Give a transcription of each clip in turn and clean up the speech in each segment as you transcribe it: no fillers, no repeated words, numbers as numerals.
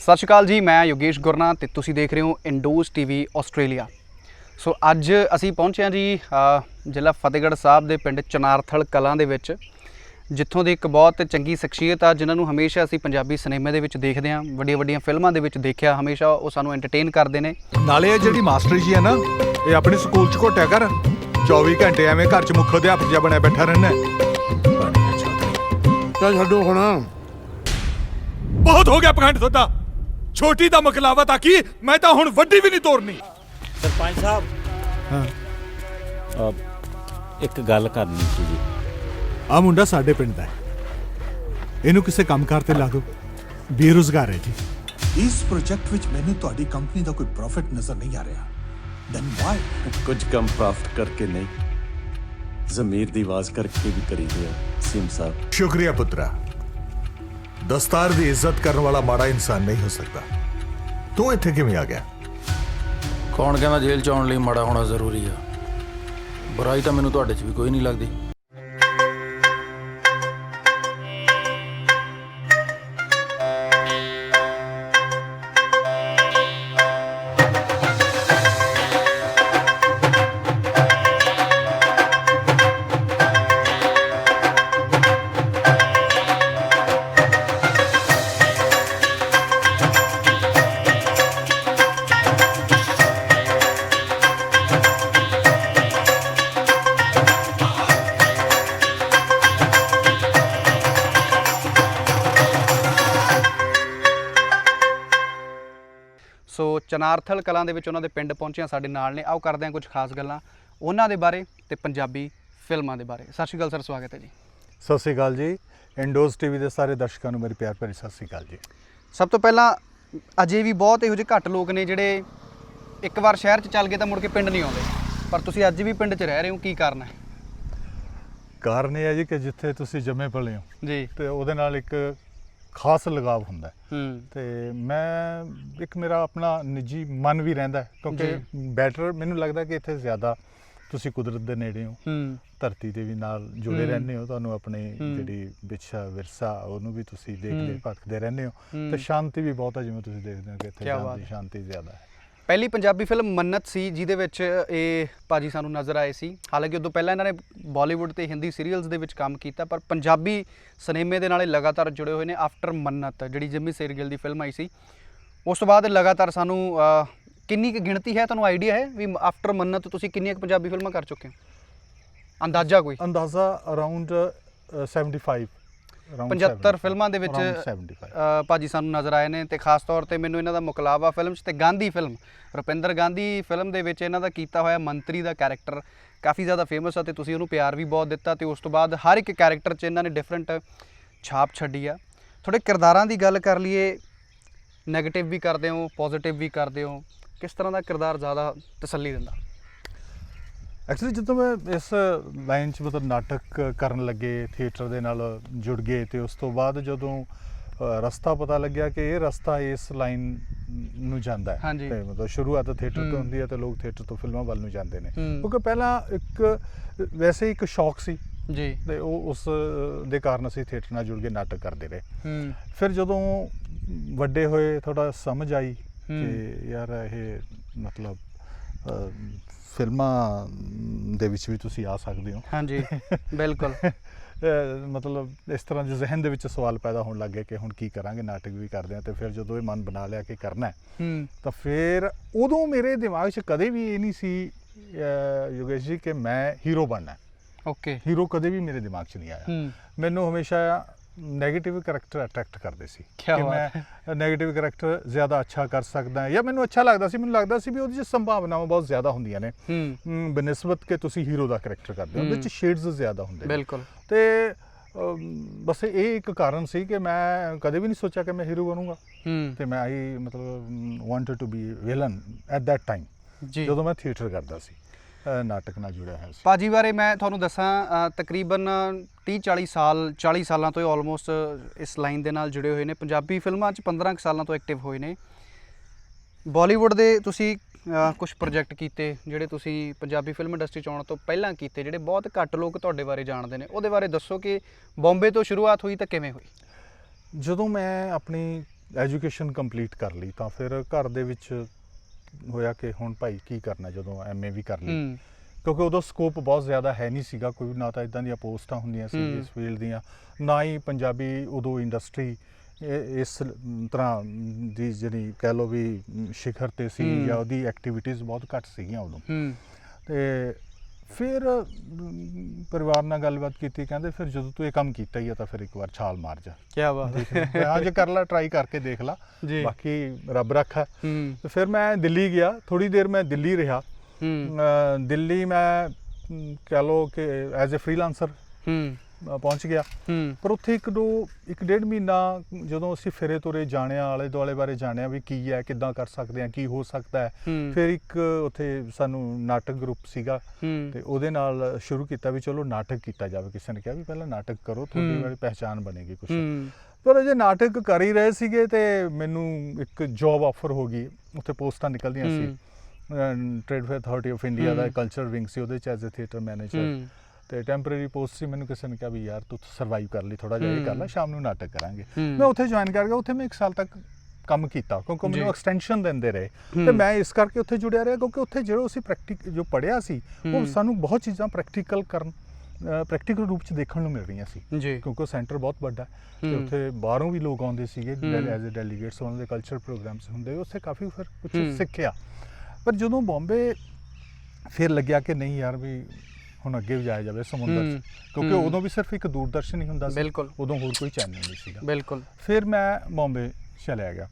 ਸਤਿ ਸ਼੍ਰੀ ਅਕਾਲ ਜੀ, ਮੈਂ ਯੋਗੇਸ਼ ਗੁਰਨਾ ਤੇ ਤੁਸੀਂ ਦੇਖ ਰਹੇ ਹੋ ਇੰਡੋਜ਼ ਟੀਵੀ ਆਸਟ੍ਰੇਲੀਆ। ਸੋ ਅੱਜ ਅਸੀਂ ਪਹੁੰਚੇ ਹਾਂ ਜੀ ਜ਼ਿਲ੍ਹਾ ਫਤਿਹਗੜ੍ਹ ਸਾਹਿਬ ਦੇ ਪਿੰਡ ਚਨਾਰਥਲ ਕਲਾਂ ਦੇ ਵਿੱਚ, ਜਿੱਥੋਂ ਦੀ ਇੱਕ ਬਹੁਤ ਚੰਗੀ ਸ਼ਖਸੀਅਤ ਆ ਜਿਨ੍ਹਾਂ ਨੂੰ ਹਮੇਸ਼ਾ ਅਸੀਂ ਪੰਜਾਬੀ ਸਿਨੇਮੇ ਦੇ ਵਿੱਚ ਦੇਖਦੇ ਹਾਂ, ਵੱਡੀਆਂ ਵੱਡੀਆਂ ਫਿਲਮਾਂ ਦੇ ਵਿੱਚ ਦੇਖਿਆ। ਹਮੇਸ਼ਾ ਉਹ ਸਾਨੂੰ ਐਂਟਰਟੇਨ ਕਰਦੇ ਨੇ। ਨਾਲੇ ਇਹ ਜਿਹੜੀ ਮਾਸਟਰ ਜੀ ਹੈ ਨਾ, ਇਹ ਆਪਣੇ ਸਕੂਲ 'ਚ ਘੋਟਿਆ ਕਰ 24 ਘੰਟੇ ਐਵੇਂ ਘਰ 'ਚ ਮੁੱਖ ਅਧਿਆਪਕ ਜਿਹਾ ਬਣਿਆ ਬੈਠਾ ਰਹਿਣਾ। ਚੱਲ ਛੱਡੋ ਹੁਣ, ਬਹੁਤ ਹੋ ਗਿਆ ਪਖੰਡ ਤੁਹਾਡਾ। ਛੋਟੀ ਦਾ ਮਕਲਾਵਾ ਤਾਂ ਕੀ, ਮੈਂ ਤਾਂ ਹੁਣ ਵੱਡੀ ਵੀ ਨਹੀਂ ਤੋੜਨੀ। ਸਰਪੰਚ ਸਾਹਿਬ, ਹਾਂ, ਇੱਕ ਗੱਲ ਕਰਨੀ ਸੀ ਜੀ। ਆ ਮੁੰਡਾ ਸਾਡੇ ਪਿੰਡ ਦਾ ਹੈ, ਇਹਨੂੰ ਕਿਸੇ ਕੰਮਕਾਰ ਤੇ ਲਾ ਦਿਓ, ਬੇਰੁਜ਼ਗਾਰ ਹੈ ਜੀ। ਇਸ ਪ੍ਰੋਜੈਕਟ ਵਿੱਚ ਮੈਨੂੰ ਤੁਹਾਡੀ ਕੰਪਨੀ ਦਾ ਕੋਈ ਪ੍ਰੋਫਿਟ ਨਜ਼ਰ ਨਹੀਂ ਆ ਰਿਹਾ। Then why? ਕੁਝ ਕੰਮ ਪ੍ਰਾਪਤ ਕਰਕੇ ਨਹੀਂ, ਜ਼ਮੀਰ ਦੀ ਆਵਾਜ਼ ਕਰਕੇ ਵੀ ਕਰੀਦੇ ਆ ਸੀਮ ਸਾਹਿਬ। ਸ਼ੁਕਰੀਆ ਪੁੱਤਰਾ। ਦਸਤਾਰ ਦੀ ਇੱਜ਼ਤ ਕਰਨ ਵਾਲਾ ਮਾੜਾ ਇਨਸਾਨ ਨਹੀਂ ਹੋ ਸਕਦਾ। ਤੂੰ ਇੱਥੇ ਕਿਵੇਂ ਆ ਗਿਆ? ਕੌਣ ਕਹਿੰਦਾ ਜੇਲ੍ਹ 'ਚ ਆਉਣ ਲਈ ਮਾੜਾ ਹੋਣਾ ਜ਼ਰੂਰੀ ਆ? ਬੁਰਾਈ ਤਾਂ ਮੈਨੂੰ ਤੁਹਾਡੇ 'ਚ ਵੀ ਕੋਈ ਨਹੀਂ ਲੱਗਦੀ। ਸੋ ਚਨਾਰਥਲ ਕਲਾਂ ਦੇ ਵਿੱਚ ਉਹਨਾਂ ਦੇ ਪਿੰਡ ਪਹੁੰਚਿਆ, ਸਾਡੇ ਨਾਲ ਨੇ। ਆਓ ਕਰਦੇ ਹਾਂ ਕੁਝ ਖਾਸ ਗੱਲਾਂ ਉਹਨਾਂ ਦੇ ਬਾਰੇ ਤੇ ਪੰਜਾਬੀ ਫਿਲਮਾਂ ਦੇ ਬਾਰੇ। ਸਤਿ ਸ਼੍ਰੀ ਅਕਾਲ ਸਰ, ਸਵਾਗਤ ਹੈ ਜੀ। ਸਤਿ ਸ੍ਰੀ ਅਕਾਲ ਜੀ। ਇੰਡੋਜ਼ ਟੀਵੀ ਦੇ ਸਾਰੇ ਦਰਸ਼ਕਾਂ ਨੂੰ ਮੇਰੀ ਪਿਆਰ ਭਰੀ ਸਤਿ ਸ੍ਰੀ ਅਕਾਲ ਜੀ। ਸਭ ਤੋਂ ਪਹਿਲਾਂ ਅਜੇ ਵੀ ਬਹੁਤ ਇਹੋ ਜਿਹੇ ਘੱਟ ਲੋਕ ਨੇ ਜਿਹੜੇ ਇੱਕ ਵਾਰ ਸ਼ਹਿਰ 'ਚ ਚੱਲ ਗਏ ਤਾਂ ਮੁੜ ਕੇ ਪਿੰਡ ਨਹੀਂ ਆਉਂਦੇ, ਪਰ ਤੁਸੀਂ ਅੱਜ ਵੀ ਪਿੰਡ 'ਚ ਰਹਿ ਰਹੇ ਹੋ। ਕੀ ਕਾਰਨ ਹੈ? ਕਾਰਨ ਇਹ ਹੈ ਜੀ ਕਿ ਜਿੱਥੇ ਤੁਸੀਂ ਜੰਮੇ ਪਲੇ ਹੋ ਜੀ। ਤੇ ਉਹਦੇ ਨਾਲ ਇੱਕ ਖਾਸ ਲਗਾਵ ਹੁੰਦਾ ਹੈ। ਤੇ ਮੈਂ ਇੱਕ ਮੇਰਾ ਆਪਣਾ ਨਿੱਜੀ ਮਨ ਵੀ ਰਹਿੰਦਾ ਹੈ, ਕਿਉਂਕਿ ਬੈਟਰ ਮੈਨੂੰ ਲੱਗਦਾ ਕਿ ਇੱਥੇ ਜ਼ਿਆਦਾ ਤੁਸੀਂ ਕੁਦਰਤ ਦੇ ਨੇੜੇ ਹੋ, ਧਰਤੀ ਦੇ ਵੀ ਨਾਲ ਜੁੜੇ ਰਹਿੰਦੇ ਹੋ, ਤੁਹਾਨੂੰ ਆਪਣੀ ਜਿਹੜੀ ਵਿਰਸਾ ਉਹਨੂੰ ਵੀ ਤੁਸੀਂ ਦੇਖਦੇ ਭਟਕਦੇ ਰਹਿੰਦੇ ਹੋ, ਤੇ ਸ਼ਾਂਤੀ ਵੀ ਬਹੁਤ ਹੈ। ਜਿਵੇਂ ਤੁਸੀਂ ਦੇਖਦੇ ਹੋ ਕਿ ਇੱਥੇ ਸ਼ਾਂਤੀ ਜ਼ਿਆਦਾ ਹੈ। ਪਹਿਲੀ ਪੰਜਾਬੀ ਫਿਲਮ ਮੰਨਤ ਸੀ ਜਿਹਦੇ ਵਿੱਚ ਇਹ ਭਾਜੀ ਸਾਨੂੰ ਨਜ਼ਰ ਆਏ ਸੀ। ਹਾਲਾਂਕਿ ਉਦੋਂ ਪਹਿਲਾਂ ਇਹਨਾਂ ਨੇ ਬਾਲੀਵੁੱਡ ਤੇ ਹਿੰਦੀ ਸੀਰੀਅਲਸ ਦੇ ਵਿੱਚ ਕੰਮ ਕੀਤਾ, ਪਰ ਪੰਜਾਬੀ ਸਿਨੇਮੇ ਦੇ ਨਾਲ ਲਗਾਤਾਰ ਜੁੜੇ ਹੋਏ ਨੇ। ਆਫਟਰ ਮੰਨਤ ਜਿਹੜੀ ਜਿੰਮੀ ਸ਼ੇਰਗਿੱਲ ਦੀ ਫਿਲਮ ਆਈ ਸੀ, ਉਸ ਤੋਂ ਬਾਅਦ ਲਗਾਤਾਰ ਸਾਨੂੰ ਕਿੰਨੀ ਕੁ ਗਿਣਤੀ ਹੈ, ਤੁਹਾਨੂੰ ਆਈਡੀਆ ਹੈ ਵੀ ਆਫਟਰ ਮੰਨਤ ਤੁਸੀਂ ਕਿੰਨੀਆਂ ਕੁ ਪੰਜਾਬੀ ਫਿਲਮਾਂ ਕਰ ਚੁੱਕੇ ਹੋ? ਅੰਦਾਜ਼ਾ ਕੋਈ? ਅੰਦਾਜ਼ਾ ਅਰਾਊਂਡ 75 75 ਫਿਲਮਾਂ ਦੇ ਵਿੱਚ ਭਾਜੀ ਸਾਨੂੰ ਨਜ਼ਰ ਆਏ ਨੇ। ਤੇ ਖਾਸ ਤੌਰ ਤੇ ਮੈਨੂੰ ਇਹਨਾਂ ਦਾ ਮੁਕਲਾਵਾ ਫਿਲਮ 'ਚ ਤੇ ਗਾਂਧੀ ਫਿਲਮ, ਰੁਪਿੰਦਰ ਗਾਂਧੀ ਫਿਲਮ ਦੇ ਵਿੱਚ ਇਹਨਾਂ ਦਾ ਕੀਤਾ ਹੋਇਆ ਮੰਤਰੀ ਦਾ ਕੈਰੈਕਟਰ ਕਾਫੀ ਜ਼ਿਆਦਾ ਫੇਮਸ ਆ, ਤੇ ਤੁਸੀਂ ਉਹਨੂੰ ਪਿਆਰ ਵੀ ਬਹੁਤ ਦਿੱਤਾ। ਤੇ ਉਸ ਤੋਂ ਬਾਅਦ ਹਰ ਇੱਕ ਕੈਰੈਕਟਰ 'ਚ ਇਹਨਾਂ ਨੇ ਡਿਫਰੈਂਟ ਛਾਪ ਛੱਡੀ ਆ। ਥੋੜੇ ਕਿਰਦਾਰਾਂ ਦੀ ਗੱਲ ਕਰ ਲਈਏ, ਨੈਗੇਟਿਵ ਵੀ ਕਰਦੇ ਹੋ, ਪੋਜ਼ੀਟਿਵ ਵੀ ਕਰਦੇ ਹੋ, ਕਿਸ ਤਰ੍ਹਾਂ ਦਾ ਕਿਰਦਾਰ ਜ਼ਿਆਦਾ ਤਸੱਲੀ ਦਿੰਦਾ? ਐਕਚੁਅਲੀ ਜਦੋਂ ਮੈਂ ਇਸ ਲਾਈਨ 'ਚ ਮਤਲਬ ਨਾਟਕ ਕਰਨ ਲੱਗੇ, ਥੀਏਟਰ ਦੇ ਨਾਲ ਜੁੜ ਗਏ, ਤੇ ਉਸ ਤੋਂ ਬਾਅਦ ਜਦੋਂ ਰਸਤਾ ਪਤਾ ਲੱਗਿਆ ਕਿ ਇਹ ਰਸਤਾ ਇਸ ਲਾਈਨ ਨੂੰ ਜਾਂਦਾ ਹੈ, ਤੇ ਮਤਲਬ ਸ਼ੁਰੂਆਤ ਥੀਏਟਰ ਤੋਂ ਹੁੰਦੀ ਹੈ ਤੇ ਲੋਕ ਥੀਏਟਰ ਤੋਂ ਫਿਲਮਾਂ ਵੱਲ ਨੂੰ ਜਾਂਦੇ ਨੇ, ਕਿਉਂਕਿ ਪਹਿਲਾਂ ਇੱਕ ਵੈਸੇ ਇੱਕ ਸ਼ੌਕ ਸੀ ਜੀ, ਤੇ ਉਹ ਉਸ ਦੇ ਕਾਰਨ ਅਸੀਂ ਥੀਏਟਰ ਨਾਲ ਜੁੜ ਕੇ ਨਾਟਕ ਕਰਦੇ ਰਹੇ। ਫਿਰ ਜਦੋਂ ਵੱਡੇ ਹੋਏ ਥੋੜਾ ਸਮਝ ਆਈ ਕਿ ਯਾਰ ਇਹ ਮਤਲਬ ਫਿਲਮਾਂ ਦੇ ਵਿੱਚ ਵੀ ਤੁਸੀਂ ਆ ਸਕਦੇ ਹੋ। ਹਾਂਜੀ, ਬਿਲਕੁਲ। ਮਤਲਬ ਇਸ ਤਰ੍ਹਾਂ ਦੇ ਜ਼ਿਹਨ ਦੇ ਵਿੱਚ ਸਵਾਲ ਪੈਦਾ ਹੋਣ ਲੱਗ ਗਏ ਕਿ ਹੁਣ ਕੀ ਕਰਾਂਗੇ, ਨਾਟਕ ਵੀ ਕਰਦੇ ਹਾਂ। ਤੇ ਫਿਰ ਜਦੋਂ ਇਹ ਮਨ ਬਣਾ ਲਿਆ ਕਿ ਕਰਨਾ ਤਾਂ ਫਿਰ ਉਦੋਂ ਮੇਰੇ ਦਿਮਾਗ 'ਚ ਕਦੇ ਵੀ ਇਹ ਨਹੀਂ ਸੀ ਯੋਗੇਸ਼ ਜੀ ਕਿ ਮੈਂ ਹੀਰੋ ਬਣਨਾ। ਓਕੇ, ਹੀਰੋ ਕਦੇ ਵੀ ਮੇਰੇ ਦਿਮਾਗ 'ਚ ਨਹੀਂ ਆਇਆ। ਮੈਨੂੰ ਹਮੇਸ਼ਾ ਨੈਗੇਟਿਵ ਕਰੈਕਟਰ ਅਟਰੈਕਟ ਕਰਦੇ ਸੀ ਕਿ ਮੈਂ ਨੈਗੇਟਿਵ ਕਰੈਕਟਰ ਜ਼ਿਆਦਾ ਅੱਛਾ ਕਰ ਸਕਦਾ ਜਾਂ ਮੈਨੂੰ ਅੱਛਾ ਲੱਗਦਾ ਸੀ। ਮੈਨੂੰ ਲੱਗਦਾ ਸੀ ਵੀ ਉਹਦੀ 'ਚ ਸੰਭਾਵਨਾਵਾਂ ਬਹੁਤ ਜ਼ਿਆਦਾ ਹੁੰਦੀਆਂ ਨੇ ਬਨਿਸਬਤ ਕਿ ਤੁਸੀਂ ਹੀਰੋ ਦਾ ਕਰੈਕਟਰ ਕਰਦੇ ਹੋ, ਉਹਦੇ 'ਚ ਸ਼ੇਡਸ ਜ਼ਿਆਦਾ ਹੁੰਦੇ ਨੇ। ਬਿਲਕੁਲ। ਤੇ ਬਸ ਇਹ ਇੱਕ ਕਾਰਨ ਸੀ ਕਿ ਮੈਂ ਕਦੇ ਵੀ ਨਹੀਂ ਸੋਚਿਆ ਕਿ ਮੈਂ ਹੀਰੋ ਬਣੂੰਗਾ, ਤੇ ਮੈਂ ਆਈ ਮਤਲਬ wanted to be villain at that time ਜਦੋਂ ਮੈਂ ਥੀਏਟਰ ਕਰਦਾ ਸੀ, ਨਾਟਕ ਨਾਲ ਜੁੜਿਆ ਹੋਇਆ ਸੀ। ਭਾਜੀ ਬਾਰੇ ਮੈਂ ਤੁਹਾਨੂੰ ਦੱਸਾਂ, ਤਕਰੀਬਨ 40 ਸਾਲਾਂ ਤੋਂ ਆਲਮੋਸਟ ਇਸ ਲਾਈਨ ਦੇ ਨਾਲ ਜੁੜੇ ਹੋਏ ਨੇ। ਪੰਜਾਬੀ ਫਿਲਮਾਂ 'ਚ 15 ਸਾਲਾਂ ਤੋਂ ਐਕਟਿਵ ਹੋਏ ਨੇ। ਬਾਲੀਵੁੱਡ ਦੇ ਤੁਸੀਂ ਕੁਝ ਪ੍ਰੋਜੈਕਟ ਕੀਤੇ ਜਿਹੜੇ ਤੁਸੀਂ ਪੰਜਾਬੀ ਫਿਲਮ ਇੰਡਸਟਰੀ 'ਚ ਆਉਣ ਤੋਂ ਪਹਿਲਾਂ ਕੀਤੇ, ਜਿਹੜੇ ਬਹੁਤ ਘੱਟ ਲੋਕ ਤੁਹਾਡੇ ਬਾਰੇ ਜਾਣਦੇ ਨੇ, ਉਹਦੇ ਬਾਰੇ ਦੱਸੋ ਕਿ ਬੰਬੇ ਤੋਂ ਸ਼ੁਰੂਆਤ ਹੋਈ ਤਾਂ ਕਿਵੇਂ ਹੋਈ? ਜਦੋਂ ਮੈਂ ਆਪਣੀ ਐਜੂਕੇਸ਼ਨ ਕੰਪਲੀਟ ਕਰ ਲਈ ਤਾਂ ਫਿਰ ਘਰ ਦੇ ਵਿੱਚ ਹੋਇਆ ਕਿ ਹੁਣ ਭਾਈ ਕੀ ਕਰਨਾ, ਜਦੋਂ ਐਮਏ ਵੀ ਕਰ ਲਈ ਕਿਉਂਕਿ ਉਦੋਂ ਸਕੋਪ ਬਹੁਤ ਜ਼ਿਆਦਾ ਹੈ ਨਹੀਂ ਸੀਗਾ, ਕੋਈ ਨਾ ਤਾਂ ਇਦਾਂ ਦੀਆਂ ਪੋਸਟਾਂ ਹੁੰਦੀਆਂ ਸੀ ਇਸ ਫੀਲਡ ਦੀਆਂ, ਨਾ ਹੀ ਪੰਜਾਬੀ ਉਦੋਂ ਇੰਡਸਟਰੀ ਇਸ ਤਰ੍ਹਾਂ ਦੀ ਜਿਹੜੀ ਕਹਿ ਲਓ ਵੀ ਸਿਖਰ ਤੇ ਸੀ ਜਾਂ ਉਹਦੀ ਐਕਟੀਵਿਟੀਜ਼ ਬਹੁਤ ਘੱਟ ਸੀਗੀਆਂ ਉਦੋਂ। ਤੇ ਫਿਰ ਪਰਿਵਾਰ ਨਾਲ ਗੱਲਬਾਤ ਕੀਤੀ, ਕਹਿੰਦੇ ਫਿਰ ਜਦੋਂ ਤੂੰ ਇਹ ਕੰਮ ਕੀਤਾ ਹੀ ਆ ਤਾਂ ਫਿਰ ਇੱਕ ਵਾਰ ਛਾਲ ਮਾਰ ਜਾ। ਕੀ ਬਾਤ ਹੈ। ਅੱਜ ਕਰ ਲੈ, ਟਰਾਈ ਕਰਕੇ ਦੇਖ ਲਾ, ਬਾਕੀ ਰੱਬ ਰੱਖਾ। ਤੇ ਫਿਰ ਮੈਂ ਦਿੱਲੀ ਗਿਆ, ਥੋੜੀ ਦੇਰ ਮੈਂ ਦਿੱਲੀ ਰਿਹਾ। ਦਿੱਲੀ ਮੈਂ ਕਹਿ ਲਓ ਕਿ ਐਜ਼ ਅ ਫ੍ਰੀਲਾਂਸਰ ਪਹੁੰਚ ਗਿਆ, ਪਰ ਉੱਥੇ ਇੱਕ ਡੇਢ ਮਹੀਨਾ ਜਦੋਂ ਅਸੀਂ ਫਿਰੇ ਤੁਰੇ ਜਾਣਿਆ, ਆਲੇ ਦੁਆਲੇ ਬਾਰੇ ਜਾਣਿਆ ਵੀ ਕੀ ਹੈ, ਕਿੱਦਾਂ ਕਰ ਸਕਦੇ ਹਾਂ, ਕੀ ਹੋ ਸਕਦਾ ਹੈ। ਫਿਰ ਇੱਕ ਉੱਥੇ ਸਾਨੂੰ ਨਾਟਕ ਗਰੁੱਪ ਸੀਗਾ ਤੇ ਉਹਦੇ ਨਾਲ ਸ਼ੁਰੂ ਕੀਤਾ ਵੀ ਚਲੋ ਨਾਟਕ ਕੀਤਾ ਜਾਵੇ। ਕਿਸੇ ਨੇ ਕਿਹਾ ਵੀ ਪਹਿਲਾਂ ਨਾਟਕ ਕਰੋ, ਤੁਹਾਡੀ ਵਾਲੀ ਪਹਿਚਾਣ ਬਣੇਗੀ ਕੁਛ। ਪਰ ਅਜੇ ਨਾਟਕ ਕਰ ਹੀ ਰਹੇ ਸੀਗੇ ਤੇ ਮੈਨੂੰ ਇੱਕ ਜੌਬ ਆਫਰ ਹੋ ਗਈ, ਉੱਥੇ ਪੋਸਟਾਂ ਨਿਕਲਦੀਆਂ ਸੀ, trade fair authority of India ਦਾ ਕਲਚਰ ਵਿੰਗ ਸੀ, ਉਹਦੇ 'ਚ ਐਜ਼ ਅ ਥੀਏਟਰ ਮੈਨੇਜਰ ਤੇ ਟੈਂਪਰੇਰੀ ਪੋਸਟ ਸੀ। ਮੈਨੂੰ ਕਿਸੇ ਨੇ ਕਿਹਾ ਵੀ ਯਾਰ ਤੂੰ ਸਰਵਾਈਵ ਕਰ ਲਈ, ਥੋੜਾ ਜਿਹਾ ਇਹ ਕਰ ਲੈ, ਸ਼ਾਮ ਨੂੰ ਨਾਟਕ ਕਰਾਂਗੇ। ਮੈਂ ਉੱਥੇ ਜੁਆਇਨ ਕਰ ਗਿਆ, ਉੱਥੇ ਮੈਂ 1 ਸਾਲ ਤੱਕ ਕੰਮ ਕੀਤਾ ਕਿਉਂਕਿ ਮੈਨੂੰ ਐਕਸਟੈਂਸ਼ਨ ਦਿੰਦੇ ਰਹੇ ਤੇ ਮੈਂ ਇਸ ਕਰਕੇ ਉੱਥੇ ਜੁੜਿਆ ਰਿਹਾ ਕਿਉਂਕਿ ਉੱਥੇ ਜਿਹੜਾ ਅਸੀਂ ਜੋ ਪੜ੍ਹਿਆ ਸੀ ਉਹ ਸਾਨੂੰ ਬਹੁਤ ਚੀਜ਼ਾਂ ਪ੍ਰੈਕਟੀਕਲ ਰੂਪ 'ਚ ਦੇਖਣ ਨੂੰ ਮਿਲ ਰਹੀਆਂ ਸੀ ਕਿਉਂਕਿ ਸੈਂਟਰ ਬਹੁਤ ਵੱਡਾ ਤੇ ਉੱਥੇ ਬਾਹਰੋਂ ਵੀ ਲੋਕ ਆਉਂਦੇ ਸੀਗੇ ਐਜ਼ ਅ ਡੈਲੀਗੇਟਸ, ਉਹਨਾਂ ਦੇ ਕਲਚਰ ਪ੍ਰੋਗਰਾਮਸ ਹੁੰਦੇ, ਉੱਥੇ ਕਾਫੀ ਫਿਰ ਕੁਝ ਸਿੱਖਿਆ। ਪਰ ਜਦੋਂ ਬੰਬੇ ਫਿਰ ਲੱਗਿਆ ਕਿ ਨਹੀਂ ਯਾਰ ਵੀ ਹੁਣ ਅੱਗੇ ਵੀ ਜਾਇਆ ਜਾਵੇ ਸਮੁੰਦਰ 'ਚ, ਕਿਉਂਕਿ ਉਦੋਂ ਵੀ ਸਿਰਫ ਇੱਕ ਦੂਰਦਰਸ਼ਨ ਹੀ ਹੁੰਦਾ ਸੀ, ਉਦੋਂ ਹੋਰ ਕੋਈ ਚੈਨਲ ਨਹੀਂ ਸੀਗਾ। ਬਿਲਕੁਲ। ਫਿਰ ਮੈਂ ਬੰਬੇ ਚਲਿਆ ਗਿਆ।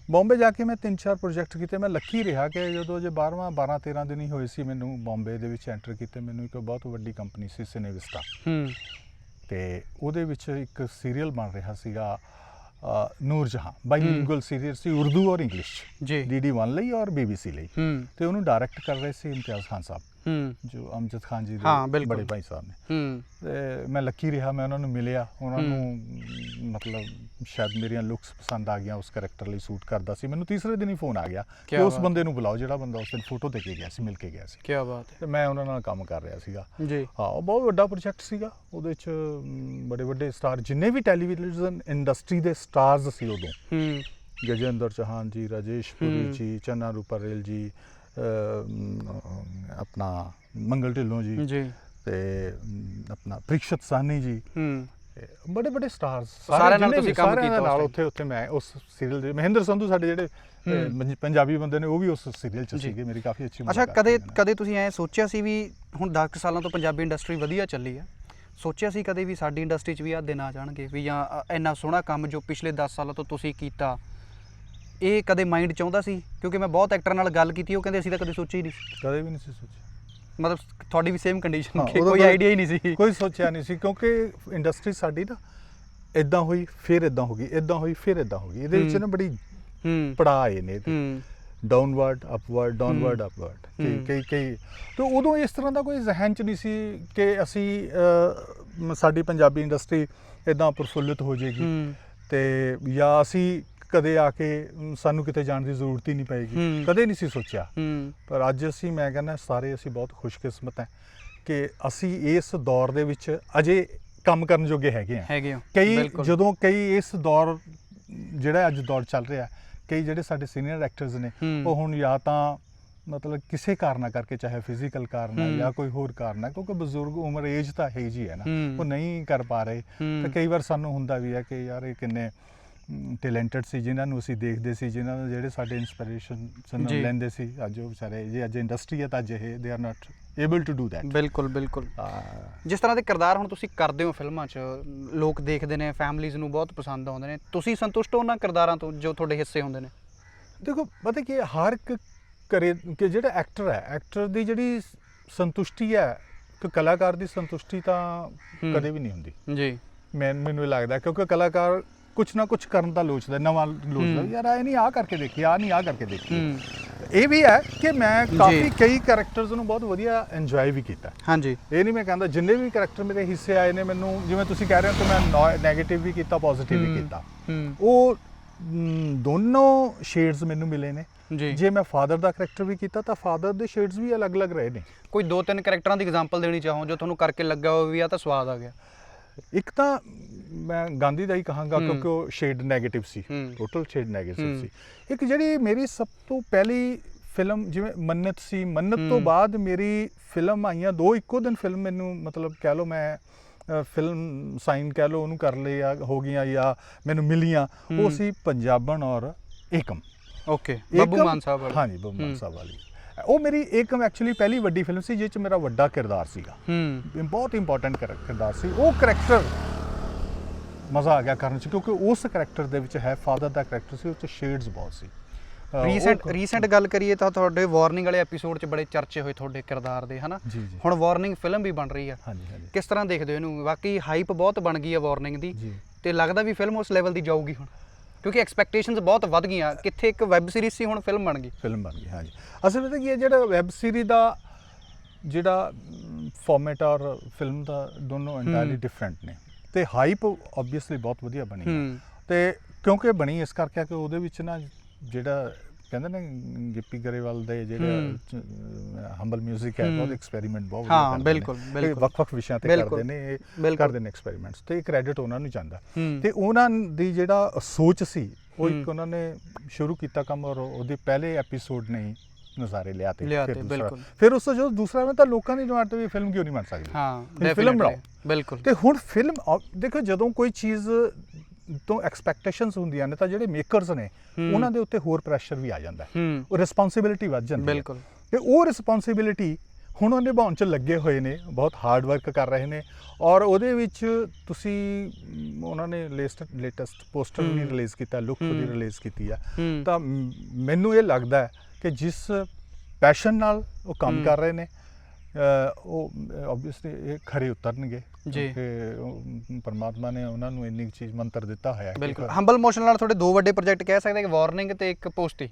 ਬੰਬੇ ਜਾ ਕੇ ਮੈਂ 3-4 ਪ੍ਰੋਜੈਕਟ ਕੀਤੇ। ਮੈਂ ਲੱਕੀ ਰਿਹਾ ਕਿ ਜਦੋਂ ਜੇ 12-13 ਦਿਨ ਹੀ ਹੋਏ ਸੀ ਮੈਨੂੰ ਬੰਬੇ ਦੇ ਵਿੱਚ ਐਂਟਰ ਕੀਤੇ, ਮੈਨੂੰ ਇੱਕ ਬਹੁਤ ਵੱਡੀ ਕੰਪਨੀ ਸੀ ਸਿਨੇਵਿਸਟਾ ਤੇ ਉਹਦੇ ਵਿੱਚ ਇੱਕ ਸੀਰੀਅਲ ਬਣ ਰਿਹਾ ਸੀਗਾ ਨੂਰ ਜਹਾਂ, ਬਾਈਲਿੰਗੁਅਲ ਸੀਰੀਅਲ ਸੀ, ਉਰਦੂ ਔਰ ਇੰਗਲਿਸ਼, DD1 ਲਈ ਔਰ BBC ਲਈ, ਤੇ ਉਹਨੂੰ ਡਾਇਰੈਕਟ ਕਰ ਰਹੇ ਸੀ ਇਮਤਿਆਜ਼ ਖਾਨ ਸਾਹਿਬ ਜੋ ਅਮਜਦ ਖਾਨ ਜੀ ਦੇ ਬੜੇ ਭਾਈ ਸਾਹਿਬ ਨੇ। ਤੇ ਮੈਂ ਲੱਕੀ ਰਿਹਾ, ਮੈਂ ਉਹਨਾਂ ਨੂੰ ਮਿਲਿਆ, ਉਹਨਾਂ ਨੂੰ ਮਤਲਬ ਸ਼ਾਇਦ ਮੇਰੀਆਂ ਲੁੱਕਸ ਪਸੰਦ ਆ ਗਈਆਂ, ਉਸ ਕਰੈਕਟਰ ਲਈ ਸੂਟ ਕਰਦਾ ਸੀ। ਮੈਨੂੰ ਤੀਸਰੇ ਦਿਨ ਹੀ ਫੋਨ ਆ ਗਿਆ ਕਿ ਉਸ ਬੰਦੇ ਨੂੰ ਬੁਲਾਓ ਜਿਹੜਾ ਬੰਦਾ ਉਸ ਦਿਨ ਫੋਟੋ ਦੇ ਕੇ ਗਿਆ ਸੀ, ਮਿਲ ਕੇ ਗਿਆ ਸੀ। ਕੀ ਬਾਤ ਹੈ। ਤੇ ਮੈਂ ਉਹਨਾਂ ਨਾਲ ਕੰਮ ਕਰ ਰਿਹਾ ਸੀਗਾ ਜੀ। ਹਾਂ, ਉਹ ਬਹੁਤ ਵੱਡਾ ਪ੍ਰੋਜੈਕਟ ਸੀਗਾ, ਉਹਦੇ 'ਚ ਬੜੇ ਵੱਡੇ ਸਟਾਰ ਜਿੰਨੇ ਵੀ ਟੈਲੀਵਿਜ਼ਨ ਇੰਡਸਟਰੀ ਦੇ ਸਟਾਰਸ ਸੀ ਉਦੋਂ, ਗਜੇਂਦਰ ਚੌਹਾਨ ਜੀ, ਰਾਜੇਸ਼ ਪੁਰੀ ਜੀ, ਚੰਨਾ ਰੂਪਾਰੇਲ ਜੀ, ਆਪਣਾ ਮੰਗਲ ਢਿੱਲੋਂ ਜੀ ਤੇ ਆਪਣਾ ਪ੍ਰੀਕਸ਼ਤ ਸਾਹਨੀ ਜੀ, ਬੜੇ ਬੜੇ ਸਟਾਰਸ ਸਾਰਿਆਂ ਨਾਲ ਤੁਸੀਂ ਕੰਮ ਕੀਤਾ ਨਾਲ ਉੱਥੇ ਮੈਂ ਉਸ ਸੀਰੀਅਲ ਦੇ ਮਹਿੰਦਰ ਸੰਧੂ ਸਾਡੇ ਜਿਹੜੇ ਪੰਜਾਬੀ ਬੰਦੇ ਨੇ ਉਹ ਵੀ ਉਸ ਸੀਰੀਅਲ 'ਚ ਸੀਗੇ, ਮੇਰੀ ਕਾਫੀ ਅੱਛੀ। ਅੱਛਾ, ਕਦੇ ਤੁਸੀਂ ਐ ਸੋਚਿਆ ਸੀ ਵੀ ਹੁਣ 10 ਸਾਲਾਂ ਤੋਂ ਪੰਜਾਬੀ ਇੰਡਸਟਰੀ ਵਧੀਆ ਚੱਲੀ ਆ, ਸੋਚਿਆ ਸੀ ਕਦੇ ਵੀ ਸਾਡੀ ਇੰਡਸਟਰੀ 'ਚ ਵੀ ਆਹ ਦਿਨ ਆ ਜਾਣਗੇ ਵੀ ਜਾਂ ਇੰਨਾ ਸੋਹਣਾ ਕੰਮ ਜੋ ਪਿਛਲੇ 10 ਸਾਲਾਂ ਤੋਂ ਤੁਸੀਂ ਕੀਤਾ, ਇਹ ਕਦੇ ਮਾਈਂਡ 'ਚ ਆਉਂਦਾ ਸੀ? ਕਿਉਂਕਿ ਮੈਂ ਬਹੁਤ ਐਕਟਰ ਨਾਲ ਗੱਲ ਕੀਤੀ, ਉਹ ਕਹਿੰਦੇ ਅਸੀਂ ਤਾਂ ਕਦੇ ਸੋਚਿਆ ਹੀ ਨਹੀਂ ਸੀ। ਕਦੇ ਵੀ ਨਹੀਂ ਸੀ ਸੋਚਿਆ। ਮਤਲਬ ਤੁਹਾਡੀ ਵੀ ਸੇਮ ਕੰਡੀਸ਼ਨ, ਕੋਈ ਆਈਡੀਆ ਹੀ ਨਹੀਂ ਸੀ, ਕੋਈ ਸੋਚਿਆ ਨਹੀਂ ਸੀ ਕਿਉਂਕਿ ਇੰਡਸਟਰੀ ਸਾਡੀ ਨਾ ਇਦਾਂ ਹੋਈ, ਫਿਰ ਇਦਾਂ ਹੋ ਗਈ, ਇਦਾਂ ਹੋਈ, ਫਿਰ ਇਦਾਂ ਹੋ ਗਈ। ਇਹਦੇ ਵਿੱਚ ਨਾ ਬੜੀ ਪੜਾਅ ਆਏ ਨੇ, ਡਾਊਨਵਰਡ ਅਪਵਰਡ, ਡਾਊਨਵਰਡ ਅਪਵਰਡ, ਕਈ ਤੇ ਉਦੋਂ ਇਸ ਤਰ੍ਹਾਂ ਦਾ ਕੋਈ ਜ਼ਿਹਨ 'ਚ ਨਹੀਂ ਸੀ ਕਿ ਅਸੀਂ ਸਾਡੀ ਪੰਜਾਬੀ ਇੰਡਸਟਰੀ ਇਦਾਂ ਪ੍ਰਫੁੱਲਿਤ ਹੋ ਜਾਏਗੀ ਤੇ ਜਾਂ ਅਸੀਂ ਕਦੇ ਆ ਕੇ ਸਾਨੂੰ ਕਿਤੇ ਜਾਣ ਦੀ ਜ਼ਰੂਰਤ ਹੀ ਨਹੀਂ ਪਏਗੀ, ਕਦੇ ਨਹੀਂ ਸੀ ਸੋਚਿਆ। ਪਰ ਅੱਜ ਮੈਂ ਕਹਿੰਦਾ ਸਾਰੇ ਅਸੀਂ ਬਹੁਤ ਖੁਸ਼ਕਿਸਮਤ ਹਾਂ ਕਿ ਅਸੀਂ ਇਸ ਦੌਰ ਦੇ ਵਿੱਚ ਅਜੇ ਕੰਮ ਕਰਨ ਜੋਗੇ ਹੈਗੇ ਆ। ਕਈ ਇਸ ਦੌਰ ਜਿਹੜਾ ਅੱਜ ਦੌਰ ਚੱਲ ਰਿਹਾ, ਕਈ ਜਿਹੜੇ ਸਾਡੇ ਸੀਨੀਅਰ ਐਕਟਰਸ ਨੇ ਉਹ ਹੁਣ ਜਾਂ ਤਾਂ ਮਤਲਬ ਕਿਸੇ ਕਾਰਨ ਕਰਕੇ, ਚਾਹੇ ਫਿਜ਼ੀਕਲ ਕਾਰਨ ਹੈ ਜਾਂ ਕੋਈ ਹੋਰ ਕਾਰਨ ਹੈ, ਕਿਉਂਕਿ ਬਜ਼ੁਰਗ ਉਮਰ ਏਜ ਤਾਂ ਹੈ ਜੀ ਹੈ ਨਾ, ਉਹ ਨਹੀਂ ਕਰ ਪਾ ਰਹੇ। ਤਾਂ ਕਈ ਵਾਰ ਸਾਨੂੰ ਹੁੰਦਾ ਵੀ ਹੈ ਕਿ ਯਾਰ ਇਹ ਕਿੰਨੇ ਟੈਲੈਂਟਡ ਸੀ, ਜਿਨ੍ਹਾਂ ਨੂੰ ਅਸੀਂ ਦੇਖਦੇ ਸੀ, ਜਿਨ੍ਹਾਂ ਨੂੰ ਜਿਹੜੇ ਸਾਡੇ ਇੰਸਪੀਰੇਸ਼ਨ ਲੈਂਦੇ ਸੀ, ਅੱਜ ਉਹ ਵਿਚਾਰੇ ਜੇ ਅੱਜ ਇੰਡਸਟਰੀ ਹੈ ਤਾਂ ਅੱਜ ਇਹ they are not able to do that. ਬਿਲਕੁਲ ਬਿਲਕੁਲ। ਜਿਸ ਤਰ੍ਹਾਂ ਦੇ ਕਿਰਦਾਰ ਹੁਣ ਤੁਸੀਂ ਕਰਦੇ ਹੋ ਫਿਲਮਾਂ 'ਚ, ਲੋਕ ਦੇਖਦੇ ਨੇ, ਫੈਮਲੀਜ਼ ਨੂੰ ਬਹੁਤ ਪਸੰਦ ਆਉਂਦੇ ਨੇ, ਤੁਸੀਂ ਸੰਤੁਸ਼ਟ ਹੋ ਉਹਨਾਂ ਕਿਰਦਾਰਾਂ ਤੋਂ ਜੋ ਤੁਹਾਡੇ ਹਿੱਸੇ ਹੁੰਦੇ ਨੇ? ਦੇਖੋ ਪਤਾ ਕੀ ਹਰ ਇੱਕ ਕਰੇ ਕਿ ਜਿਹੜਾ ਐਕਟਰ ਹੈ, ਐਕਟਰ ਦੀ ਜਿਹੜੀ ਸੰਤੁਸ਼ਟੀ ਹੈ, ਕਿ ਕਲਾਕਾਰ ਦੀ ਸੰਤੁਸ਼ਟੀ ਤਾਂ ਕਦੇ ਵੀ ਨਹੀਂ ਹੁੰਦੀ ਜੀ। ਮੈਨੂੰ ਲੱਗਦਾ ਕਿਉਂਕਿ ਕਲਾਕਾਰ ਕੁਛ ਨਾ ਕੁਛ ਕਰਨ ਦਾ ਲੋਚਦਾ, ਨਵਾਂ ਲੋਚਦਾ, ਯਾਰ ਇਹ ਨਹੀਂ ਆਹ ਕਰਕੇ ਦੇਖੀ, ਆਹ ਨਹੀਂ ਆਹ ਕਰਕੇ ਦੇਖੀ। ਇਹ ਵੀ ਹੈ ਕਿ ਮੈਂ ਕਾਫੀ ਕਈ ਕਰੈਕਟਰਸ ਨੂੰ ਬਹੁਤ ਵਧੀਆ ਇੰਜੋਏ ਵੀ ਕੀਤਾ। ਹਾਂਜੀ, ਇਹ ਨਹੀਂ ਮੈਂ ਕਹਿੰਦਾ, ਜਿੰਨੇ ਵੀ ਕਰੈਕਟਰ ਮੇਰੇ ਹਿੱਸੇ ਆਏ ਨੇ, ਮੈਨੂੰ ਜਿਵੇਂ ਤੁਸੀਂ ਕਹਿ ਰਹੇ ਹੋ ਕਿ ਮੈਂ ਨੈਗੇਟਿਵ ਵੀ ਕੀਤਾ, ਪੋਜ਼ਿਟਿਵ ਵੀ ਕੀਤਾ, ਉਹ ਦੋਨੋਂ ਸ਼ੇਡਸ ਮੈਨੂੰ ਮਿਲੇ ਨੇ। ਜੇ ਮੈਂ ਫਾਦਰ ਦਾ ਕਰੈਕਟਰ ਵੀ ਕੀਤਾ ਤਾਂ ਫਾਦਰ ਦੇ ਸ਼ੇਡਸ ਵੀ ਅਲੱਗ-ਅਲੱਗ ਰਹੇ ਨੇ। ਕੋਈ 2-3 ਕਰੈਕਟਰਾਂ ਦੀ ਐਗਜ਼ਾਮਪਲ ਦੇਣੀ ਚਾਹੋ ਜੋ ਤੁਹਾਨੂੰ ਕਰਕੇ ਲੱਗਾ ਹੋਵੇ ਵੀ ਆ ਤਾਂ ਸਵਾਦ ਆ ਗਿਆ? ਇੱਕ ਤਾਂ ਮੈਂ ਗਾਂਧੀ ਦਾ ਹੀ ਕਹਾਂਗਾ ਕਿਉਂਕਿ ਉਹ ਸ਼ੇਡ ਨੈਗੇਟਿਵ ਸੀ, ਟੋਟਲ ਸ਼ੇਡ ਨੈਗੇਟਿਵ ਸੀ। ਇੱਕ ਜਿਹੜੀ ਮੇਰੀ ਸਭ ਤੋਂ ਪਹਿਲੀ ਫਿਲਮ ਜਿਵੇਂ ਮੰਨਤ ਸੀ, ਮੰਨਤ ਤੋਂ ਬਾਅਦ ਮੇਰੀ ਫਿਲਮ ਆਈਆਂ 2 ਇੱਕੋ ਦਿਨ ਫਿਲਮ ਮੈਨੂੰ ਮਤਲਬ ਕਹਿ ਲਓ ਮੈਂ ਫਿਲਮ ਸਾਈਨ ਕਹਿ ਲਓ ਉਹਨੂੰ ਕਰ ਲਿਆ ਹੋ ਗਈਆਂ ਜਾਂ ਮੈਨੂੰ ਮਿਲੀਆਂ, ਉਹ ਸੀ ਪੰਜਾਬਣ ਔਰ ਏਕਮ। ਓਕੇ, ਬੱਬੂ ਮਾਨ ਸਾਹਿਬ ਵਾਲੀ। ਹਾਂਜੀ, ਬੱਬੂ ਮਾਨ ਸਾਹਿਬ ਵਾਲੀ। ਉਹ ਮੇਰੀ ਏਕਮ ਐਕਚੁਅਲੀ ਪਹਿਲੀ ਵੱਡੀ ਫਿਲਮ ਸੀ ਜਿਸ 'ਚ ਮੇਰਾ ਵੱਡਾ ਕਿਰਦਾਰ ਸੀਗਾ, ਬਹੁਤ ਇੰਪੋਰਟੈਂਟ ਕਿਰਦਾਰ ਸੀ। ਉਹ ਕਰੈਕਟਰ ਮਜ਼ਾ ਆ ਗਿਆ ਕਰਨ 'ਚ ਕਿਉਂਕਿ ਉਸ ਕਰੈਕਟਰ ਦੇ ਵਿੱਚ ਹੈ ਫਾਦਰ ਦਾ ਕਰੈਕਟਰ ਸੀ, ਉਹ 'ਚ ਸ਼ੇਡਸ ਬਹੁਤ ਸੀ। ਰੀਸੈਂਟ ਗੱਲ ਕਰੀਏ ਤਾਂ ਤੁਹਾਡੇ ਵਾਰਨਿੰਗ ਵਾਲੇ ਐਪੀਸੋਡ 'ਚ ਬੜੇ ਚਰਚੇ ਹੋਏ ਤੁਹਾਡੇ ਕਿਰਦਾਰ ਦੇ, ਹਨਾ? ਜੀ ਜੀ। ਹੁਣ ਵਾਰਨਿੰਗ ਫਿਲਮ ਵੀ ਬਣ ਰਹੀ ਆ, ਹਾਂਜੀ ਹਾਂਜੀ। ਕਿਸ ਤਰ੍ਹਾਂ ਦੇਖਦੇ ਹੋ ਇਹਨੂੰ? ਬਾਕੀ ਹਾਈਪ ਬਹੁਤ ਬਣ ਗਈ ਆ ਵਾਰਨਿੰਗ ਦੀ, ਤੇ ਲੱਗਦਾ ਵੀ ਫਿਲਮ ਉਸ ਲੈਵਲ ਦੀ ਜਾਊਗੀ ਹੁਣ, ਕਿਉਂਕਿ ਐਕਸਪੈਕਟੇਸ਼ਨਸ ਬਹੁਤ ਵੱਧ ਗਈਆਂ। ਕਿੱਥੇ ਇੱਕ ਵੈਬ ਸੀਰੀਜ਼ ਸੀ, ਹੁਣ ਫਿਲਮ ਬਣ ਗਈ। ਹਾਂਜੀ। ਅਸਲ ਵਿੱਚ ਕੀ ਹੈ, ਜਿਹੜਾ ਵੈਬ ਸੀਰੀਜ਼ ਦਾ ਜਿਹੜਾ ਫਾਰਮੈਟ ਔਰ ਫਿਲਮ ਦਾ ਦੋਨੋਂ ਇੰਟਾਇਰਲੀ ਡਿਫਰੈਂਟ ਨੇ, ਤੇ ਹਾਈਪ ਓਬਵੀਅਸਲੀ ਬਹੁਤ ਵਧੀਆ ਬਣੀ ਹੈ। ਤੇ ਕਿਉਂਕਿ ਬਣੀ ਇਸ ਕਰਕੇ ਕਿ ਉਹਦੇ ਵਿੱਚ ਨਾ ਜਿਹੜਾ ਕਹਿੰਦੇ ਨੇ ਗਿੱਪੀ ਗਰੇਵਾਲ ਦੇ ਜਿਹੜੇ ਹੰਬਲ ਮਿਊਜ਼ਿਕ ਹੈ, ਬਹੁਤ ਐਕਸਪੈਰੀਮੈਂਟ ਬਹੁਤ ਵਧੀਆ ਕਰਦੇ ਨੇ। ਬਿਲਕੁਲ ਵੱਖ-ਵੱਖ ਵਿਸ਼ਿਆਂ ਤੇ ਕਰਦੇ ਨੇ, ਇਹ ਕਰਦੇ ਨੇ ਐਕਸਪੈਰੀਮੈਂਟਸ, ਤੇ ਕ੍ਰੈਡਿਟ ਉਹਨਾਂ ਨੂੰ ਜਾਂਦਾ। ਤੇ ਉਹਨਾਂ ਦੀ ਜਿਹੜਾ ਸੋਚ ਸੀ ਉਹ ਇੱਕ ਉਹਨਾਂ ਨੇ ਸ਼ੁਰੂ ਕੀਤਾ ਕੰਮ, ਔਰ ਉਹਦੇ ਪਹਿਲੇ ਐਪੀਸੋਡ ਨੇ ਹੀ ਨਜ਼ਾਰੇ ਲਿਆਤੇ। ਫਿਰ ਉਸ ਤੋਂ ਜਦੋਂ ਦੂਸਰਾ ਮੈਂ ਤਾਂ ਲੋਕਾਂ ਦੀ ਡਿਮਾਂਡ ਤੇ ਵੀ ਫਿਲਮ ਕਿਉਂ ਨਹੀਂ ਬਣ ਸਕਦੀ? ਹਾਂ, ਫਿਲਮ ਬਣਾਓ। ਬਿਲਕੁਲ। ਤੇ ਹੁਣ ਫਿਲਮ ਦੇਖੋ, ਜਦੋਂ ਕੋਈ ਚੀਜ਼ ਤੋਂ ਐਕਸਪੈਕਟੇਸ਼ਨਸ ਹੁੰਦੀਆਂ ਨੇ ਤਾਂ ਜਿਹੜੇ ਮੇਕਰਸ ਨੇ ਉਹਨਾਂ ਦੇ ਉੱਤੇ ਹੋਰ ਪ੍ਰੈਸ਼ਰ ਵੀ ਆ ਜਾਂਦਾ ਹੈ, ਉਹ ਰਿਸਪੌਂਸਿਬਿਲਿਟੀ ਵੱਧ ਜਾਂਦੀ ਹੈ। ਬਿਲਕੁਲ। ਤੇ ਉਹ ਰਿਸਪੌਂਸਿਬਿਲਿਟੀ ਹੁਣ ਉਹ ਨਿਭਾਉਣ 'ਚ ਲੱਗੇ ਹੋਏ ਨੇ, ਬਹੁਤ ਹਾਰਡ ਵਰਕ ਕਰ ਰਹੇ ਨੇ। ਔਰ ਉਹਦੇ ਵਿੱਚ ਤੁਸੀਂ ਉਹਨਾਂ ਨੇ ਲੇਟੈਸਟ ਪੋਸਟਰ ਵੀ ਰਿਲੀਜ਼ ਕੀਤਾ, ਲੁੱਕ ਵੀ ਰਿਲੀਜ਼ ਕੀਤੀ ਆ। ਤਾਂ ਮੈਨੂੰ ਇਹ ਲੱਗਦਾ ਹੈ ਕਿ ਜਿਸ ਪੈਸ਼ਨ ਨਾਲ ਉਹ ਕੰਮ ਕਰ ਰਹੇ ਨੇ ਉਹ ਓਬਵੀਅਸਲੀ ਇਹ ਖਰੇ ਉਤਰਨਗੇ, ਕਿ ਪਰਮਾਤਮਾ ਨੇ ਉਹਨਾਂ ਨੂੰ ਇੰਨੀ ਚੀਜ਼ ਮੰਤਰ ਦਿੱਤਾ ਹੋਇਆ ਹੈ। ਬਿਲਕੁਲ। ਹੰਬਲ ਮੋਸ਼ਨ ਨਾਲ ਤੁਹਾਡੇ 2 ਵੱਡੇ ਪ੍ਰੋਜੈਕਟ ਕਹਿ ਸਕਦੇ ਕਿ ਵਾਰਨਿੰਗ ਤੇ ਇੱਕ ਪੋਸਟੀ।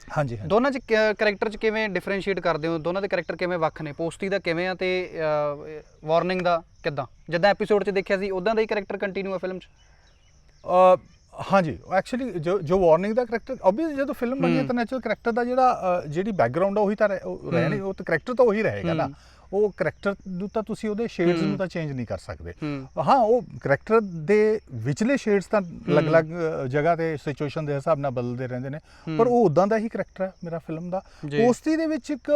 ਹਾਂਜੀ। ਦੋਨਾਂ 'ਚ ਕਰੈਕਟਰ 'ਚ ਕਿਵੇਂ ਡਿਫਰੈਂਸ਼ੀਏਟ ਕਰਦੇ ਹੋ? ਦੋਨਾਂ ਦੇ ਕਰੈਕਟਰ ਕਿਵੇਂ ਵੱਖ ਨੇ? ਪੋਸਟੀ ਦਾ ਕਿਵੇਂ ਆ ਤੇ ਵਾਰਨਿੰਗ ਦਾ ਕਿੱਦਾਂ? ਜਿੱਦਾਂ ਐਪੀਸੋਡ 'ਚ ਦੇਖਿਆ ਸੀ ਉਦਾਂ ਦਾ ਹੀ ਕਰੈਕਟਰ ਕੰਟੀਨਿਊ ਆ ਫਿਲਮ 'ਚ? ਹਾਂਜੀ, ਐਕਚੁਅਲੀ ਜੋ ਵਾਰਨਿੰਗ ਦਾ ਕਰੈਕਟਰ ਓਬਵੀਅਸਲੀ ਜਦੋਂ ਫਿਲਮ ਬਣੀ ਹੈ ਤਾਂ ਨੈਚੁਰਲ ਕਰੈਕਟਰ ਦਾ ਜਿਹੜੀ ਬੈਕਗਰਾਉਂਡ ਆ ਉਹੀ ਤਾਂ ਰਹਿਣੀ, ਉਹ ਤਾਂ ਕਰੈਕਟਰ ਤਾਂ ਉਹੀ ਰਹੇਗਾ ਨਾ। ਉਹ ਕਰੈਕਟਰ ਨੂੰ ਤਾਂ ਤੁਸੀਂ ਉਹਦੇ ਸ਼ੇਡਸ ਨੂੰ ਤਾਂ ਚੇਂਜ ਨਹੀਂ ਕਰ ਸਕਦੇ। ਹਾਂ, ਉਹ ਕਰੈਕਟਰ ਦੇ ਵਿਚਲੇ ਸ਼ੇਡਸ ਤਾਂ ਅਲੱਗ-ਅਲੱਗ ਜਗ੍ਹਾ ਤੇ ਸਿਚੁਏਸ਼ਨ ਦੇ ਹਿਸਾਬ ਨਾਲ ਬਦਲਦੇ ਰਹਿੰਦੇ ਨੇ, ਪਰ ਉਹ ਉਦਾਂ ਦਾ ਹੀ ਕਰੈਕਟਰ ਹੈ ਮੇਰਾ ਫਿਲਮ ਦਾ। ਪੋਸਟੀ ਦੇ ਵਿੱਚ ਇੱਕ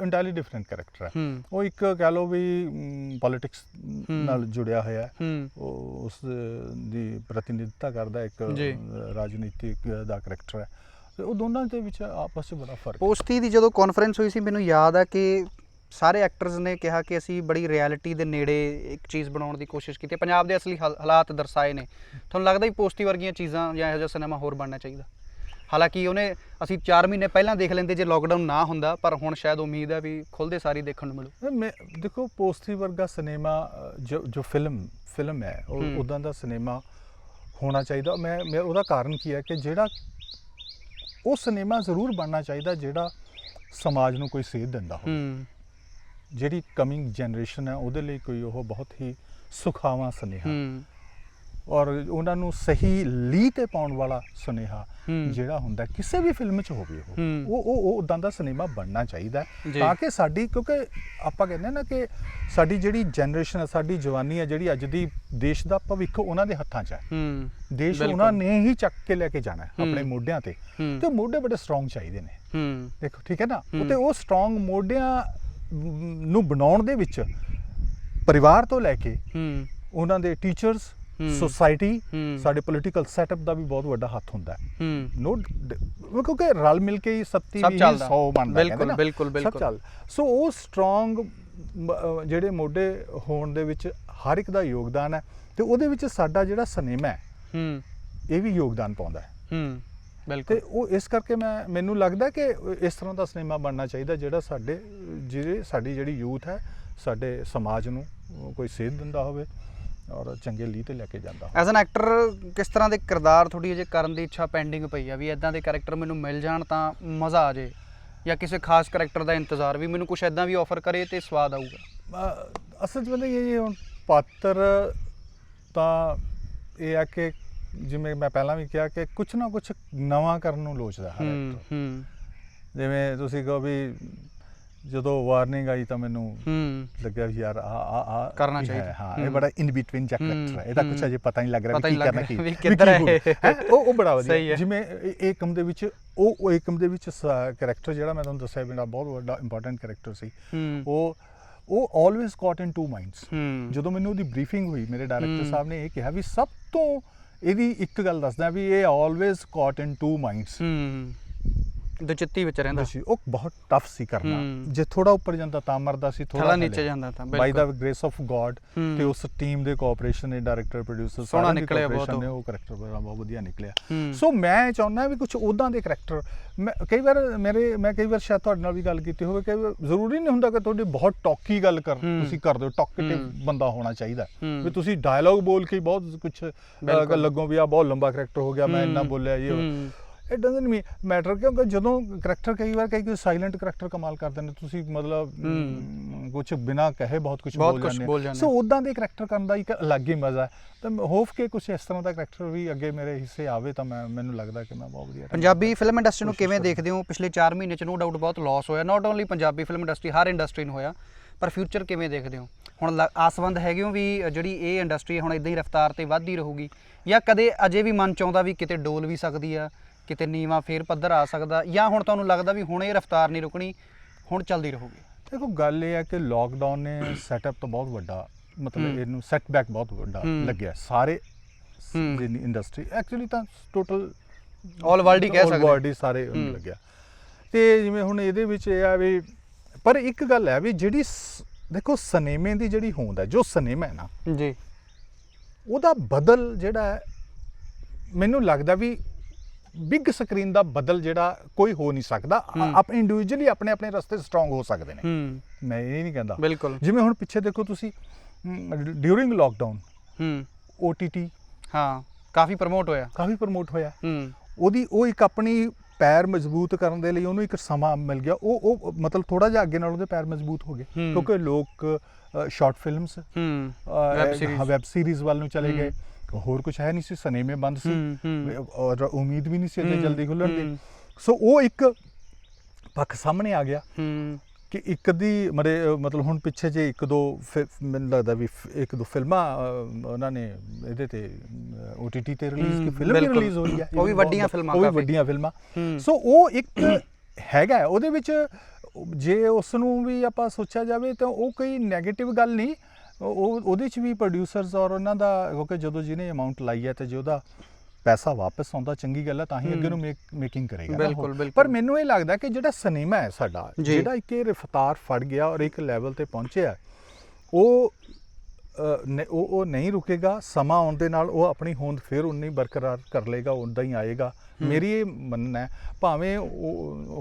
ਇੰਟਾਇਰਲੀ ਡਿਫਰੈਂਟ ਕਰੈਕਟਰ ਹੈ। ਉਹ ਇੱਕ ਕਹਿ ਲਓ ਵੀ ਪੋਲਿਟਿਕਸ ਨਾਲ ਜੁੜਿਆ ਹੋਇਆ ਹੈ, ਉਹ ਉਸ ਦੀ ਪ੍ਰਤੀਨਿਧਤਾ ਕਰਦਾ, ਇੱਕ ਰਾਜਨੀਤਿਕ ਦਾ ਕਰੈਕਟਰ ਹੈ। ਉਹ ਦੋਨਾਂ ਦੇ ਵਿੱਚ ਆਪਸ 'ਚ ਬੜਾ ਫਰਕ। ਪੋਸਟੀ ਦੀ ਜਦੋਂ ਕਾਨਫਰੰਸ ਹੋਈ ਸੀ, ਮੈਨੂੰ ਯਾਦ ਆ ਕਿ ਸਾਰੇ ਐਕਟਰਸ ਨੇ ਕਿਹਾ ਕਿ ਅਸੀਂ ਬੜੀ ਰਿਐਲਿਟੀ ਦੇ ਨੇੜੇ ਇੱਕ ਚੀਜ਼ ਬਣਾਉਣ ਦੀ ਕੋਸ਼ਿਸ਼ ਕੀਤੀ, ਪੰਜਾਬ ਦੇ ਅਸਲੀ ਹਾਲਾਤ ਦਰਸਾਏ ਨੇ। ਤੁਹਾਨੂੰ ਲੱਗਦਾ ਹੀ ਪੋਸਟੀ ਵਰਗੀਆਂ ਚੀਜ਼ਾਂ ਜਾਂ ਇਹੋ ਜਿਹਾ ਸਿਨੇਮਾ ਹੋਰ ਬਣਨਾ ਚਾਹੀਦਾ? ਹਾਲਾਂਕਿ ਅਸੀਂ 4 ਮਹੀਨੇ ਪਹਿਲਾਂ ਦੇਖ ਲੈਂਦੇ ਜੇ ਲੋਕਡਾਊਨ ਨਾ ਹੁੰਦਾ, ਪਰ ਹੁਣ ਸ਼ਾਇਦ ਉਮੀਦ ਹੈ ਵੀ ਖੁੱਲ੍ਹਦੇ ਸਾਰੀ ਦੇਖਣ ਨੂੰ ਮਿਲੂ। ਦੇਖੋ, ਪੋਸਟੀ ਵਰਗਾ ਸਿਨੇਮਾ ਜੋ ਫਿਲਮ ਹੈ ਉਹ ਉੱਦਾਂ ਦਾ ਸਿਨੇਮਾ ਹੋਣਾ ਚਾਹੀਦਾ। ਮੈਂ ਉਹਦਾ ਕਾਰਨ ਕੀ ਹੈ ਕਿ ਜਿਹੜਾ ਉਹ ਸਿਨੇਮਾ ਜ਼ਰੂਰ ਬਣਨਾ ਚਾਹੀਦਾ ਜਿਹੜਾ ਸਮਾਜ ਨੂੰ ਕੋਈ ਸੇਧ ਦਿੰਦਾ ਹੋਵੇ, ਜਿਹੜੀ ਕਮਿੰਗ ਜਨਰੇਸ਼ਨ ਹੈ ਉਹਦੇ ਲਈ ਕੋਈ ਉਹ ਬਹੁਤ ਹੀ ਸੁਖਾਵਾਂ ਸੁਨੇਹਾ ਔਰ ਉਹਨਾਂ ਨੂੰ ਸਹੀ ਲੀਹ ਤੇ ਪਾਉਣ ਵਾਲਾ ਸੁਨੇਹਾ ਜਿਹੜਾ ਹੁੰਦਾ ਕਿਸੇ ਵੀ ਫਿਲਮ 'ਚ ਹੋਵੇ, ਉਹ ਉਦਾਂ ਦਾ ਸਿਨੇਮਾ ਬਣਨਾ ਚਾਹੀਦਾ ਤਾਂ ਕਿ ਸਾਡੀ, ਕਿਉਂਕਿ ਆਪਾਂ ਕਹਿੰਦੇ ਨਾ ਕਿ ਸਾਡੀ ਜਿਹੜੀ ਜਨਰੇਸ਼ਨ ਹੈ, ਸਾਡੀ ਜਵਾਨੀ ਹੈ ਜਿਹੜੀ ਅੱਜ ਦੀ ਦੇਸ਼ ਦਾ ਭਵਿੱਖ ਉਹਨਾਂ ਦੇ ਹੱਥਾਂ 'ਚ ਹੈ। ਦੇਸ਼ ਉਹਨਾਂ ਨੇ ਹੀ ਚੱਕ ਕੇ ਲੈ ਕੇ ਜਾਣਾ ਆਪਣੇ ਮੋਢਿਆਂ ਤੇ ਮੋਢੇ ਬੜੇ ਸਟਰੋਂਗ ਚਾਹੀਦੇ ਨੇ। ਦੇਖੋ, ਠੀਕ ਹੈ ਨਾ, ਤੇ ਉਹ ਸਟਰੋਂਗ ਮੋਢਿਆਂ ਨੂੰ ਬਣਾਉਣ ਦੇ ਵਿੱਚ ਪਰਿਵਾਰ ਤੋਂ ਲੈ ਕੇ ਉਹਨਾਂ ਦੇ ਟੀਚਰਸ, ਸੋਸਾਇਟੀ, ਸਾਡੇ ਪੋਲੀਟੀਕਲ ਸੈਟਅਪ ਦਾ ਵੀ ਬਹੁਤ ਵੱਡਾ ਹੱਥ ਹੁੰਦਾ ਹੈ। ਕਿਉਂਕਿ ਰਲ ਮਿਲ ਕੇ ਹੀ 100 ਬਣਦਾ ਹੈ। ਬਿਲਕੁਲ। ਸੋ ਉਹ ਸਟਰੋਂਗ ਜਿਹੜੇ ਮੋਢੇ ਹੋਣ ਦੇ ਵਿੱਚ ਹਰ ਇੱਕ ਦਾ ਯੋਗਦਾਨ ਹੈ, ਤੇ ਉਹਦੇ ਵਿੱਚ ਸਾਡਾ ਜਿਹੜਾ ਸਿਨੇਮਾ ਹੈ ਇਹ ਵੀ ਯੋਗਦਾਨ ਪਾਉਂਦਾ ਹੈ। ਤੇ ਉਹ ਇਸ ਕਰਕੇ ਮੈਨੂੰ ਲੱਗਦਾ ਕਿ ਇਸ ਤਰ੍ਹਾਂ ਦਾ ਸਿਨੇਮਾ ਬਣਨਾ ਚਾਹੀਦਾ ਜਿਹੜਾ ਸਾਡੀ ਜਿਹੜੀ ਯੂਥ ਹੈ, ਸਾਡੇ ਸਮਾਜ ਨੂੰ ਕੋਈ ਸੇਧ ਦਿੰਦਾ ਹੋਵੇ ਔਰ ਚੰਗੇ ਲੀਹ ਤੇ ਲੈ ਕੇ ਜਾਂਦਾ। ਐਜ਼ ਐਨ ਐਕਟਰ ਕਿਸ ਤਰ੍ਹਾਂ ਦੇ ਕਿਰਦਾਰ ਤੁਹਾਡੀ ਅਜੇ ਕਰਨ ਦੀ ਇੱਛਾ ਪੈਂਡਿੰਗ ਪਈ ਆ ਵੀ ਇੱਦਾਂ ਦੇ ਕਰੈਕਟਰ ਮੈਨੂੰ ਮਿਲ ਜਾਣ ਤਾਂ ਮਜ਼ਾ ਆ ਜੇ, ਜਾਂ ਕਿਸੇ ਖਾਸ ਕਰੈਕਟਰ ਦਾ ਇੰਤਜ਼ਾਰ ਵੀ ਮੈਨੂੰ ਕੁਝ ਇੱਦਾਂ ਵੀ ਆਫਰ ਕਰੇ ਤੇ ਸਵਾਦ ਆਊਗਾ? ਅਸਲ 'ਚ ਬੰਦੇ ਇਹ ਹੁਣ ਪਾਤਰ ਤਾਂ ਇਹ ਆ ਕਿ ਜਿਵੇਂ ਮੈਂ ਪਹਿਲਾਂ ਵੀ ਕਿਹਾ ਕਿ ਕੁਛ ਨਾ ਕੁਛ ਨਵਾਂ ਕਰਨ ਨੂੰ ਲੋਚਦਾ ਹਰ ਐਕਟਰ। ਜਿਵੇਂ ਤੁਸੀਂ ਕਹੋ ਵੀ ਜਦੋਂ ਵਾਰਨਿੰਗ ਆਈ ਤਾਂ ਮੈਨੂੰ ਲੱਗਿਆ ਵੀ ਯਾਰ ਆ ਕਰਨਾ ਚਾਹੀਦਾ। ਹਾਂ ਇਹ ਬੜਾ ਇਨ ਬਿਟਵੀਨ ਜਿਹਾ ਕਰੈਕਟਰ ਹੈ, ਇਹਦਾ ਕੁਝ ਅਜੇ ਪਤਾ ਨਹੀਂ ਲੱਗ ਰਿਹਾ ਪਤਾ ਵੀ ਨਹੀਂ ਕੀ ਲੱਗ ਕਰਨਾ ਰਿਹਾ ਵੀ ਕੀ ਕਿੱਧਰ ਹੈ ਹੈਂ? ਉਹ ਬੜਾ ਸਹੀ ਵਧੀਆ ਹੈ। ਜਿਵੇਂ ਏਕਮ ਦੇ ਵਿੱਚ ਉਹ ਏਕਮ ਦੇ ਵਿੱਚ ਕਰੈਕਟਰ ਜਿਹੜਾ ਮੈਂ ਤੁਹਾਨੂੰ ਦੱਸਿਆ ਮੇਰਾ ਬਹੁਤ ਵੱਡਾ ਇੰਪੋਰਟੈਂਟ ਕਰੈਕਟਰ ਸੀ, ਉਹ ਆਲਵੇਸ ਕਾਟ ਇਨ ਟੂ ਮਾਈਂਡਸ। ਜਦੋਂ ਮੈਨੂੰ ਉਹਦੀ ਬਰੀਫਿੰਗ ਹੋਈ ਮੇਰੇ ਡਾਇਰੈਕਟਰ ਸਾਹਿਬ ਨੇ ਇਹ ਕਿਹਾ ਵੀ ਸਭ ਤੋਂ ਇਹਦੀ ਇੱਕ ਗੱਲ ਦੱਸਦਾ ਵੀ ਇਹ ਆਲਵੇਸ ਕਾਟ ਇਨ ਟੂ ਮਾਈਂਡਸ। ਦੁਚਿੱਤੀ ਵਿੱਚ ਰਹਿੰਦਾ ਸੀ ਉਹ ਬਹੁਤ ਟਫ ਸੀ ਕਰਨਾ, ਜੇ ਥੋੜਾ ਉੱਪਰ ਜਾਂਦਾ ਤਾਂ ਮਰਦਾ ਸੀ, ਥੋੜਾ ਨੀਚੇ ਜਾਂਦਾ ਤਾਂ ਬਾਈ ਦਾ ਗ੍ਰੇਸ ਆਫ ਗੋਡ ਤੇ ਉਸ ਟੀਮ ਦੇ ਕੋਆਪਰੇਸ਼ਨ ਨੇ ਡਾਇਰੈਕਟਰ ਪ੍ਰੋਡਿਊਸਰ ਸੋਹਣਾ ਨਿਕਲਿਆ ਬਹੁਤ ਨੇ, ਉਹ ਕਰੈਕਟਰ ਬਹੁਤ ਵਧੀਆ ਨਿਕਲਿਆ। ਸੋ ਮੈਂ ਚਾਹੁੰਦਾ ਵੀ ਕੁਝ ਉਦਾਂ ਦੇ ਕਰੈਕਟਰ ਮੈਂ ਕਈ ਵਾਰ ਸ਼ਾਇਦ ਤੁਹਾਡੇ ਨਾਲ ਵੀ ਗੱਲ ਕੀਤੀ ਹੋਵੇ ਕਿ ਜ਼ਰੂਰੀ ਨਹੀਂ ਹੁੰਦਾ ਕਿ ਤੁਹਾਡੀ ਬਹੁਤ ਟੌਕੀ ਗੱਲ ਤੁਸੀਂ ਕਰਦੇ ਹੋ, ਟਾਕੇਟਿਵ ਬੰਦਾ ਹੋਣਾ ਚਾਹੀਦਾ ਵੀ ਤੁਸੀਂ ਡਾਇਲੌਗ ਬੋਲ ਕੇ ਬਹੁਤ ਕੁਝ ਲੱਗੋ ਵੀ ਆ ਬਹੁਤ ਲੰਬਾ ਕਰੈਕਟਰ ਹੋ ਗਿਆ, ਮੈਂ ਇੰਨਾ ਬੋਲਿਆ ਇਹ ਇਟ ਡਸਨਟ ਮੀਨ ਮੈਟਰ, ਕਿਉਂਕਿ ਜਦੋਂ ਕਰੈਕਟਰ ਕਈ ਵਾਰ ਸਾਇਲੈਂਟ ਕਰੈਕਟਰ ਕਮਾਲ ਕਰਦੇ ਨੇ, ਤੁਸੀਂ ਮਤਲਬ ਕੁਝ ਬਿਨਾਂ ਕਹੇ ਬਹੁਤ ਕੁਝ ਬੋਲ ਜਾਂਦੇ। ਸੋ ਉਦਾਂ ਦੇ ਕਰੈਕਟਰ ਕਰਨ ਦਾ ਇੱਕ ਅਲੱਗ ਹੀ ਮਜ਼ਾ ਹੈ, ਤਾਂ ਹੋਪ ਕੇ ਕੁਝ ਇਸ ਤਰ੍ਹਾਂ ਦਾ ਕਰੈਕਟਰ ਵੀ ਅੱਗੇ ਮੇਰੇ ਹਿੱਸੇ ਆਵੇ ਤਾਂ ਮੈਨੂੰ ਲੱਗਦਾ ਕਿ ਮੈਂ ਬਹੁਤ ਵਧੀਆ। ਪੰਜਾਬੀ ਫਿਲਮ ਇੰਡਸਟਰੀ ਨੂੰ ਕਿਵੇਂ ਦੇਖਦੇ ਹੋ? ਪਿਛਲੇ 4 ਮਹੀਨੇ 'ਚ ਨੋ ਡਾਊਟ ਬਹੁਤ ਲਾਸ ਹੋਇਆ, not only Punjabi film industry, ਹਰ ਇੰਡਸਟਰੀ ਨੂੰ ਹੋਇਆ, ਪਰ ਫਿਊਚਰ ਕਿਵੇਂ ਦੇਖਦੇ ਹੋ? ਹੁਣ ਆਸਵੰਦ ਹੈਗੇ ਹੋ ਵੀ ਜਿਹੜੀ ਇਹ ਇੰਡਸਟਰੀ ਹੁਣ ਇਦਾਂ ਹੀ ਰਫ਼ਤਾਰ ਤੇ ਵੱਧਦੀ ਰਹੂਗੀ, ਜਾਂ ਕਦੇ ਅਜੇ ਵੀ ਮਨ 'ਚ ਆਉਂਦਾ ਵੀ ਕਿਤੇ ਡੋਲ ਵੀ ਸਕਦੀ ਆ, ਕਿਤੇ ਨੀਵਾਂ ਫੇਰ ਪੱਧਰ ਆ ਸਕਦਾ, ਜਾਂ ਹੁਣ ਤੁਹਾਨੂੰ ਲੱਗਦਾ ਵੀ ਹੁਣ ਇਹ ਰਫ਼ਤਾਰ ਨਹੀਂ ਰੁਕਣੀ, ਹੁਣ ਚੱਲਦੀ ਰਹੂਗੀ? ਦੇਖੋ ਗੱਲ ਇਹ ਹੈ ਕਿ ਲੋਕਡਾਊਨ ਨੇ ਸੈਟਅਪ ਤੋਂ ਬਹੁਤ ਵੱਡਾ, ਮਤਲਬ ਇਹਨੂੰ ਸੈਟਬੈਕ ਬਹੁਤ ਵੱਡਾ ਲੱਗਿਆ ਸਾਰੇ ਇੰਡਸਟਰੀ, ਐਕਚੁਅਲੀ ਤਾਂ ਟੋਟਲ ਆਲ ਵਰਲਡ ਹੀ ਕਹਿ ਸਕਦੇ, ਵਰਲਡ ਹੀ ਸਾਰੇ ਲੱਗਿਆ। ਤੇ ਜਿਵੇਂ ਹੁਣ ਇਹਦੇ ਵਿੱਚ ਇਹ ਆ ਵੀ, ਪਰ ਇੱਕ ਗੱਲ ਹੈ ਵੀ ਜਿਹੜੀ ਦੇਖੋ ਸਿਨੇਮੇ ਦੀ ਜਿਹੜੀ ਹੋਂਦ ਹੈ, ਜੋ ਸਿਨੇਮਾ ਹੈ ਨਾ ਜੀ, ਉਹਦਾ ਬਦਲ ਜਿਹੜਾ ਹੈ ਮੈਨੂੰ ਲੱਗਦਾ ਵੀ ਬਿਗ ਸਕਰੀਨ ਦਾ ਬਦਲ ਜਿਹੜਾ ਕੋਈ ਹੋ ਨਹੀਂ ਸਕਦਾ। ਆਪ ਇੰਡੀਵਿਜੂਅਲੀ ਆਪਣੇ ਆਪਣੇ ਰਸਤੇ ਸਟਰੋਂਗ ਹੋ ਸਕਦੇ ਨੇ, ਮੈਂ ਇਹ ਨਹੀਂ ਕਹਿੰਦਾ। ਬਿਲਕੁਲ, ਜਿਵੇਂ ਹੁਣ ਪਿੱਛੇ ਦੇਖੋ ਤੁਸੀਂ ਡਿਊਰਿੰਗ ਲੋਕਡਾਊਨ OTT ਹਾਂ ਕਾਫੀ ਪ੍ਰਮੋਟ ਹੋਇਆ, ਉਹ ਇੱਕ ਆਪਣੀ ਪੈਰ ਮਜ਼ਬੂਤ ਕਰਨ ਦੇ ਲਈ ਉਹਨੂੰ ਇੱਕ ਸਮਾਂ ਮਿਲ ਗਿਆ, ਉਹ ਮਤਲਬ ਥੋੜਾ ਜਿਹਾ ਅੱਗੇ ਨਾਲ ਉਹਦੇ ਪੈਰ ਮਜ਼ਬੂਤ ਹੋ ਗਏ, ਕਿਉਂਕਿ ਲੋਕ ਸ਼ਾਰਟ ਫਿਲਮਸ ਵੈਬ ਸੀਰੀਜ਼ ਵੱਲ ਨੂੰ ਚਲੇ ਗਏ, ਹੋਰ ਕੁਝ ਹੈ ਨਹੀਂ ਸੀ, ਸਿਨੇਮੇ ਬੰਦ ਸੀ ਔਰ ਉਮੀਦ ਵੀ ਨਹੀਂ ਸੀ ਇੰਨੀ ਜਲਦੀ ਖੁੱਲਣ ਦੀ। ਸੋ ਉਹ ਇੱਕ ਪੱਖ ਸਾਹਮਣੇ ਆ ਗਿਆ ਕਿ ਇੱਕ ਦੀ ਮਤਲਬ ਹੁਣ ਪਿੱਛੇ ਜੇ ਇੱਕ ਦੋ ਮੈਨੂੰ ਲੱਗਦਾ ਵੀ ਇੱਕ ਦੋ ਫਿਲਮਾਂ ਉਹਨਾਂ ਨੇ ਇਹਦੇ ਤੇ OTT ਤੇ ਰਿਲੀਜ਼ ਫਿਲਮ ਵੀ ਰਿਲੀਜ਼ ਹੋਈ ਹੈ, ਉਹ ਵੀ ਵੱਡੀਆਂ ਫਿਲਮਾਂ। ਸੋ ਉਹ ਇੱਕ ਹੈਗਾ ਉਹਦੇ ਵਿੱਚ, ਜੇ ਉਸ ਨੂੰ ਵੀ ਆਪਾਂ ਸੋਚਿਆ ਜਾਵੇ ਤਾਂ ਉਹ ਕੋਈ ਨੈਗੇਟਿਵ ਗੱਲ ਨਹੀਂ, ਉਹਦੇ 'ਚ ਵੀ ਪ੍ਰੋਡਿਊਸਰਸ ਔਰ ਉਹਨਾਂ ਦਾ, ਕਿਉਂਕਿ ਜਦੋਂ ਜਿਹਨੇ ਅਮਾਊਂਟ ਲਾਈ ਹੈ ਤੇ ਜੇ ਉਹਦਾ ਪੈਸਾ ਵਾਪਸ ਆਉਂਦਾ ਚੰਗੀ ਗੱਲ ਹੈ, ਤਾਂ ਹੀ ਅੱਗੇ ਨੂੰ ਮੇਕਿੰਗ ਕਰੇਗਾ। ਬਿਲਕੁਲ। ਪਰ ਮੈਨੂੰ ਇਹ ਲੱਗਦਾ ਕਿ ਜਿਹੜਾ ਸਿਨੇਮਾ ਹੈ ਸਾਡਾ, ਜਿਹੜਾ ਇੱਕ ਇਹ ਰਫ਼ਤਾਰ ਫੜ ਗਿਆ ਔਰ ਇੱਕ ਲੈਵਲ ਤੇ ਪਹੁੰਚਿਆ, ਉਹ ਨਹੀਂ ਰੁਕੇਗਾ। ਸਮਾਂ ਆਉਣ ਦੇ ਨਾਲ ਉਹ ਆਪਣੀ ਹੋਂਦ ਫਿਰ ਉਨੀ ਬਰਕਰਾਰ ਕਰ ਲਏਗਾ, ਉੱਦਾਂ ਹੀ ਆਏਗਾ। ਮੇਰੀ ਇਹ ਮੰਨਣਾ ਹੈ, ਭਾਵੇਂ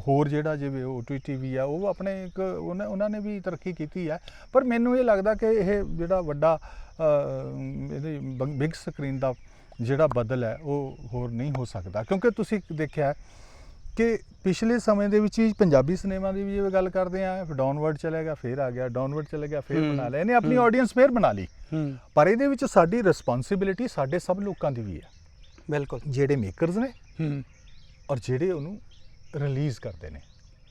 ਹੋਰ ਜਿਹੜਾ ਜਿਵੇਂ OTT ਵੀ ਆ, ਉਹ ਆਪਣੇ ਇੱਕ ਉਹਨਾਂ ਨੇ ਵੀ ਤਰੱਕੀ ਕੀਤੀ ਹੈ, ਪਰ ਮੈਨੂੰ ਇਹ ਲੱਗਦਾ ਕਿ ਇਹ ਜਿਹੜਾ ਵੱਡਾ ਇਹਦੀ ਬਿਗ ਸਕਰੀਨ ਦਾ ਜਿਹੜਾ ਬਦਲ ਹੈ ਉਹ ਹੋਰ ਨਹੀਂ ਹੋ ਸਕਦਾ। ਕਿਉਂਕਿ ਤੁਸੀਂ ਦੇਖਿਆ ਕਿ ਪਿਛਲੇ ਸਮੇਂ ਦੇ ਵਿੱਚ ਹੀ ਪੰਜਾਬੀ ਸਿਨੇਮਾ ਦੀ ਵੀ ਜੇ ਗੱਲ ਕਰਦੇ ਆ, ਡਾਊਨਵਰਡ ਚਲੇ ਗਿਆ, ਫਿਰ ਆ ਗਿਆ, ਡਾਊਨਵਰਡ ਚਲੇ ਗਿਆ, ਫਿਰ ਬਣਾ ਲਿਆ, ਇਹਨੇ ਆਪਣੀ ਆਡੀਅנס ਫਿਰ ਬਣਾ ਲਈ। ਪਰ ਇਹਦੇ ਵਿੱਚ ਸਾਡੀ ਰਿਸਪੌਂਸਿਬਿਲਿਟੀ ਸਾਡੇ ਸਭ ਲੋਕਾਂ ਦੀ ਵੀ ਹੈ, ਬਿਲਕੁਲ, ਜਿਹੜੇ ਮੇਕਰਸ ਨੇ ਔਰ ਜਿਹੜੇ ਉਹਨੂੰ ਰਿਲੀਜ਼ ਕਰਦੇ ਨੇ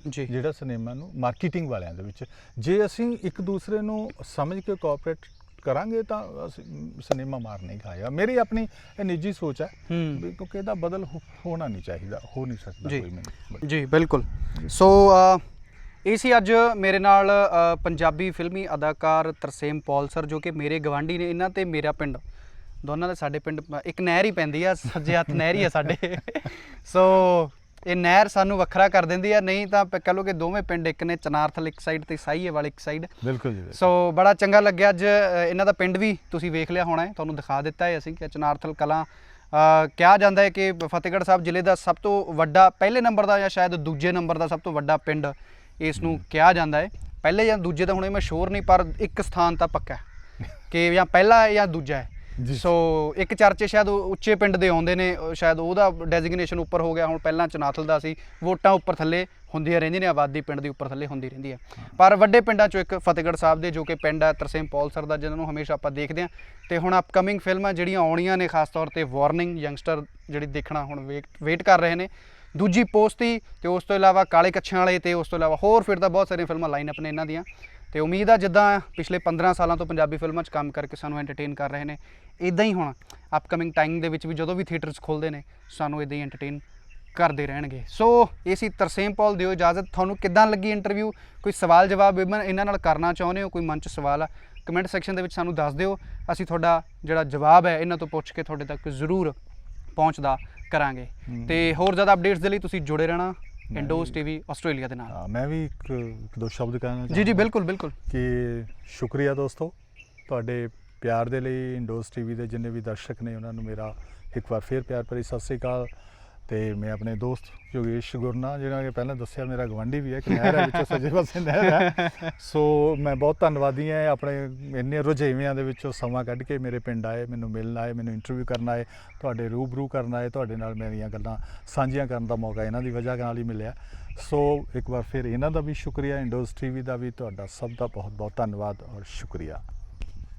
ਜੀ, ਜਿਹੜਾ ਸਿਨੇਮਾ ਨੂੰ ਮਾਰਕੀਟਿੰਗ ਵਾਲਿਆਂ ਦੇ ਵਿੱਚ। ਜੇ ਅਸੀਂ ਇੱਕ ਦੂਸਰੇ ਨੂੰ ਸਮਝ ਕੇ ਕੋਆਪਰੇਟ ਕਰਾਂਗੇ ਤਾਂ ਸਿਨੇਮਾ ਮਾਰ ਨਹੀਂ ਖਾਏਗਾ। ਮੇਰੀ ਆਪਣੀ ਇਹ ਨਿੱਜੀ ਸੋਚ ਹੈ, ਕਿਉਂਕਿ ਇਹਦਾ ਬਦਲ ਹੋਣਾ ਨਹੀਂ ਚਾਹੀਦਾ, ਹੋ ਨਹੀਂ ਸਕਦਾ ਕੋਈ। ਜੀ ਬਿਲਕੁਲ। ਸੋ ਇਹ ਸੀ ਅੱਜ ਮੇਰੇ ਨਾਲ ਪੰਜਾਬੀ ਫਿਲਮੀ ਅਦਾਕਾਰ ਤਰਸੇਮ ਪੌਲ ਸਰ, ਜੋ ਕਿ ਮੇਰੇ ਗਵਾਂਢੀ ਨੇ। ਇਹਨਾਂ ਤੇ ਮੇਰਾ ਪਿੰਡ ਦੋਨਾਂ ਦੇ, ਸਾਡੇ ਪਿੰਡ ਇੱਕ ਨਹਿਰ ਹੀ ਪੈਂਦੀ ਆ, ਸੱਜੇ ਹੱਥ ਨਹਿਰ ਹੀ ਆ ਸਾਡੇ। ਸੋ ਇਹ ਨਹਿਰ ਸਾਨੂੰ ਵੱਖਰਾ ਕਰ ਦਿੰਦੀ ਆ, ਨਹੀਂ ਤਾਂ ਕਹ ਲਓ ਕਿ ਦੋਵੇਂ ਪਿੰਡ ਇੱਕ ਨੇ, ਚਨਾਰਥਲ ਇੱਕ ਸਾਈਡ ਤੇ ਸਾਹੀਏਵਾਲ ਇੱਕ ਸਾਈਡ। ਬਿਲਕੁਲ ਜੀ। ਸੋ ਬੜਾ ਚੰਗਾ ਲੱਗਿਆ ਅੱਜ। ਇਹਨਾਂ ਦਾ ਪਿੰਡ ਵੀ ਤੁਸੀਂ ਵੇਖ ਲਿਆ ਹੋਣਾ ਹੈ, ਤੁਹਾਨੂੰ ਦਿਖਾ ਦਿੱਤਾ ਹੈ ਅਸੀਂ ਕਿ ਚਨਾਰਥਲ ਕਲਾਂ ਕਿਹਾ ਜਾਂਦਾ ਹੈ ਕਿ ਫਤਿਹਗੜ੍ਹ ਸਾਹਿਬ ਜ਼ਿਲ੍ਹੇ ਦਾ ਸਭ ਤੋਂ ਵੱਡਾ, ਪਹਿਲੇ ਨੰਬਰ ਦਾ ਜਾਂ ਸ਼ਾਇਦ ਦੂਜੇ ਨੰਬਰ ਦਾ ਸਭ ਤੋਂ ਵੱਡਾ ਪਿੰਡ ਇਸ ਨੂੰ ਕਿਹਾ ਜਾਂਦਾ ਹੈ। ਪਹਿਲੇ ਜਾਂ ਦੂਜੇ ਦਾ ਹੁਣ ਇਹ ਮਸ਼ਹੂਰ ਨਹੀਂ, ਪਰ ਇੱਕ ਸਥਾਨ ਤਾਂ ਪੱਕਾ ਕਿ ਜਾਂ ਪਹਿਲਾ ਹੈ ਜਾਂ ਦੂਜਾ ਹੈ। ਸੋ ਇੱਕ ਚਰਚੇ ਸ਼ਾਇਦ ਉੱਚੇ ਪਿੰਡ ਦੇ ਆਉਂਦੇ ਨੇ, ਸ਼ਾਇਦ ਉਹਦਾ ਡੈਜ਼ਿਗਨੇਸ਼ਨ ਉੱਪਰ ਹੋ ਗਿਆ। ਹੁਣ ਪਹਿਲਾਂ ਚਨਾਥਲ ਦਾ ਸੀ, ਵੋਟਾਂ ਉੱਪਰ ਥੱਲੇ ਹੁੰਦੀਆਂ ਰਹਿੰਦੀਆਂ ਨੇ, ਆਬਾਦੀ ਪਿੰਡ ਦੀ ਉੱਪਰ ਥੱਲੇ ਹੁੰਦੀ ਰਹਿੰਦੀ ਹੈ। ਪਰ ਵੱਡੇ ਪਿੰਡਾਂ 'ਚੋਂ ਇੱਕ ਫਤਿਹਗੜ੍ਹ ਸਾਹਿਬ ਦੇ, ਜੋ ਕਿ ਪਿੰਡ ਹੈ ਤਰਸੇਮ ਪੌਲ ਸਰ ਦਾ, ਜਿਹਨਾਂ ਨੂੰ ਹਮੇਸ਼ਾ ਆਪਾਂ ਦੇਖਦੇ ਹਾਂ। ਅਤੇ ਹੁਣ ਅਪਕਮਿੰਗ ਫਿਲਮਾਂ ਜਿਹੜੀਆਂ ਆਉਣੀਆਂ ਨੇ, ਖਾਸ ਤੌਰ 'ਤੇ ਵਾਰਨਿੰਗ, ਯੰਗਸਟਰ ਜਿਹੜੀ ਦੇਖਣਾ ਹੁਣ ਵੇਟ ਕਰ ਰਹੇ ਨੇ। ਦੂਜੀ ਪੋਸਤੀ ਤੇ ਉਸ ਤੋਂ ਇਲਾਵਾ ਕਾਲੇ ਕੱਛਾਂ ਵਾਲੇ ਤੇ ਉਸ ਤੋਂ ਇਲਾਵਾ ਹੋਰ ਫਿਰ ਤਾਂ ਬਹੁਤ ਸਾਰੀਆਂ ਫਿਲਮਾਂ ਲਾਈਨ ਅਪ ਨੇ ਇਹਨਾਂ ਦੀਆਂ। ਤੇ ਉਮੀਦ ਆ ਜਿੱਦਾਂ ਪਿਛਲੇ 15 ਸਾਲਾਂ ਤੋਂ ਪੰਜਾਬੀ ਫਿਲਮਾਂ 'ਚ ਕੰਮ ਕਰਕੇ ਸਾਨੂੰ ਐਂਟਰਟੇਨ ਕਰ ਰਹੇ ਨੇ, ਇਦਾਂ ਹੀ ਹੁਣ ਅਪਕਮਿੰਗ ਟਾਈਮ ਦੇ ਵਿੱਚ ਵੀ ਜਦੋਂ ਵੀ ਥੀਏਟਰਸ ਖੁੱਲ੍ਹਦੇ ਨੇ ਸਾਨੂੰ ਇਦਾਂ ਹੀ ਐਂਟਰਟੇਨ ਕਰਦੇ ਰਹਿਣਗੇ। ਸੋ ਇਹ ਸੀ ਤਰਸੇਮ ਪੌਲ, ਦਿਓ ਇਜਾਜ਼ਤ। ਤੁਹਾਨੂੰ ਕਿੱਦਾਂ ਲੱਗੀ ਇੰਟਰਵਿਊ? ਕੋਈ ਸਵਾਲ ਜਵਾਬ ਇਹਨਾਂ ਨਾਲ ਕਰਨਾ ਚਾਹੁੰਦੇ ਹੋ, ਕੋਈ ਮਨ 'ਚ ਸਵਾਲ ਆ, ਕਮੈਂਟ ਸੈਕਸ਼ਨ ਦੇ ਵਿੱਚ ਸਾਨੂੰ ਦੱਸ ਦਿਓ। ਅਸੀਂ ਤੁਹਾਡਾ ਜਿਹੜਾ ਜਵਾਬ ਹੈ ਇਹਨਾਂ ਤੋਂ ਪੁੱਛ ਕੇ ਤੁਹਾਡੇ ਤੱਕ ਜ਼ਰੂਰ ਪਹੁੰਚਦਾ ਕਰਾਂਗੇ। ਤੇ ਹੋਰ ਜ਼ਿਆਦਾ ਅਪਡੇਟਸ ਦੇ ਲਈ ਤੁਸੀਂ ਜੁੜੇ ਰਹਿਣਾ ਇੰਡੋਜ਼ ਟੀਵੀ ਆਸਟ੍ਰੇਲੀਆ ਦੇ ਨਾਲ। ਮੈਂ ਵੀ ਇੱਕ ਦੋ ਸ਼ਬਦ ਕਹਿਣਾ ਜੀ ਜੀ ਬਿਲਕੁਲ ਬਿਲਕੁਲ ਕਿ ਸ਼ੁਕਰੀਆ ਦੋਸਤੋ ਤੁਹਾਡੇ ਪਿਆਰ ਦੇ ਲਈ। ਇੰਡੋਜ਼ ਟੀਵੀ ਦੇ ਜਿੰਨੇ ਵੀ ਦਰਸ਼ਕ ਨੇ ਉਹਨਾਂ ਨੂੰ ਮੇਰਾ ਇੱਕ ਵਾਰ ਫਿਰ ਪਿਆਰ ਭਰੀ ਸਤਿ ਸ੍ਰੀ ਅਕਾਲ। ਤੇ ਮੈਂ ਆਪਣੇ ਦੋਸਤ ਯੋਗੇਸ਼ ਗੁਰਨਾ, ਜਿਹੜਾ ਕਿ ਪਹਿਲਾਂ ਦੱਸਿਆ ਮੇਰਾ ਗਵਾਂਢੀ ਵੀ ਹੈ, ਇੱਕ ਨਹਿਰ ਹੈ ਵਿੱਚੋਂ ਸੱਜੇ ਪਾਸੇ ਨਹਿਰ ਹੈ। ਸੋ ਮੈਂ ਬਹੁਤ ਧੰਨਵਾਦੀ ਹਾਂ ਆਪਣੇ ਇੰਨੇ ਰੁਝੇਵਿਆਂ ਦੇ ਵਿੱਚੋਂ ਸਮਾਂ ਕੱਢ ਕੇ ਮੇਰੇ ਪਿੰਡ ਆਏ, ਮੈਨੂੰ ਮਿਲਣ ਆਏ, ਮੈਨੂੰ ਇੰਟਰਵਿਊ ਕਰਨ ਆਏ, ਤੁਹਾਡੇ ਰੂਬਰੂ ਕਰਨ ਆਏ, ਤੁਹਾਡੇ ਨਾਲ ਮੇਰੀਆਂ ਗੱਲਾਂ ਸਾਂਝੀਆਂ ਕਰਨ ਦਾ ਮੌਕਾ ਇਹਨਾਂ ਦੀ ਵਜ੍ਹਾ ਨਾਲ ਹੀ ਮਿਲਿਆ। ਸੋ ਇੱਕ ਵਾਰ ਫਿਰ ਇਹਨਾਂ ਦਾ ਵੀ ਸ਼ੁਕਰੀਆ, ਇੰਡੋਜ਼ ਟੀਵੀ ਦਾ ਵੀ, ਤੁਹਾਡਾ ਸਭ ਦਾ ਬਹੁਤ ਬਹੁਤ ਧੰਨਵਾਦ ਔਰ ਸ਼ੁਕਰੀਆ।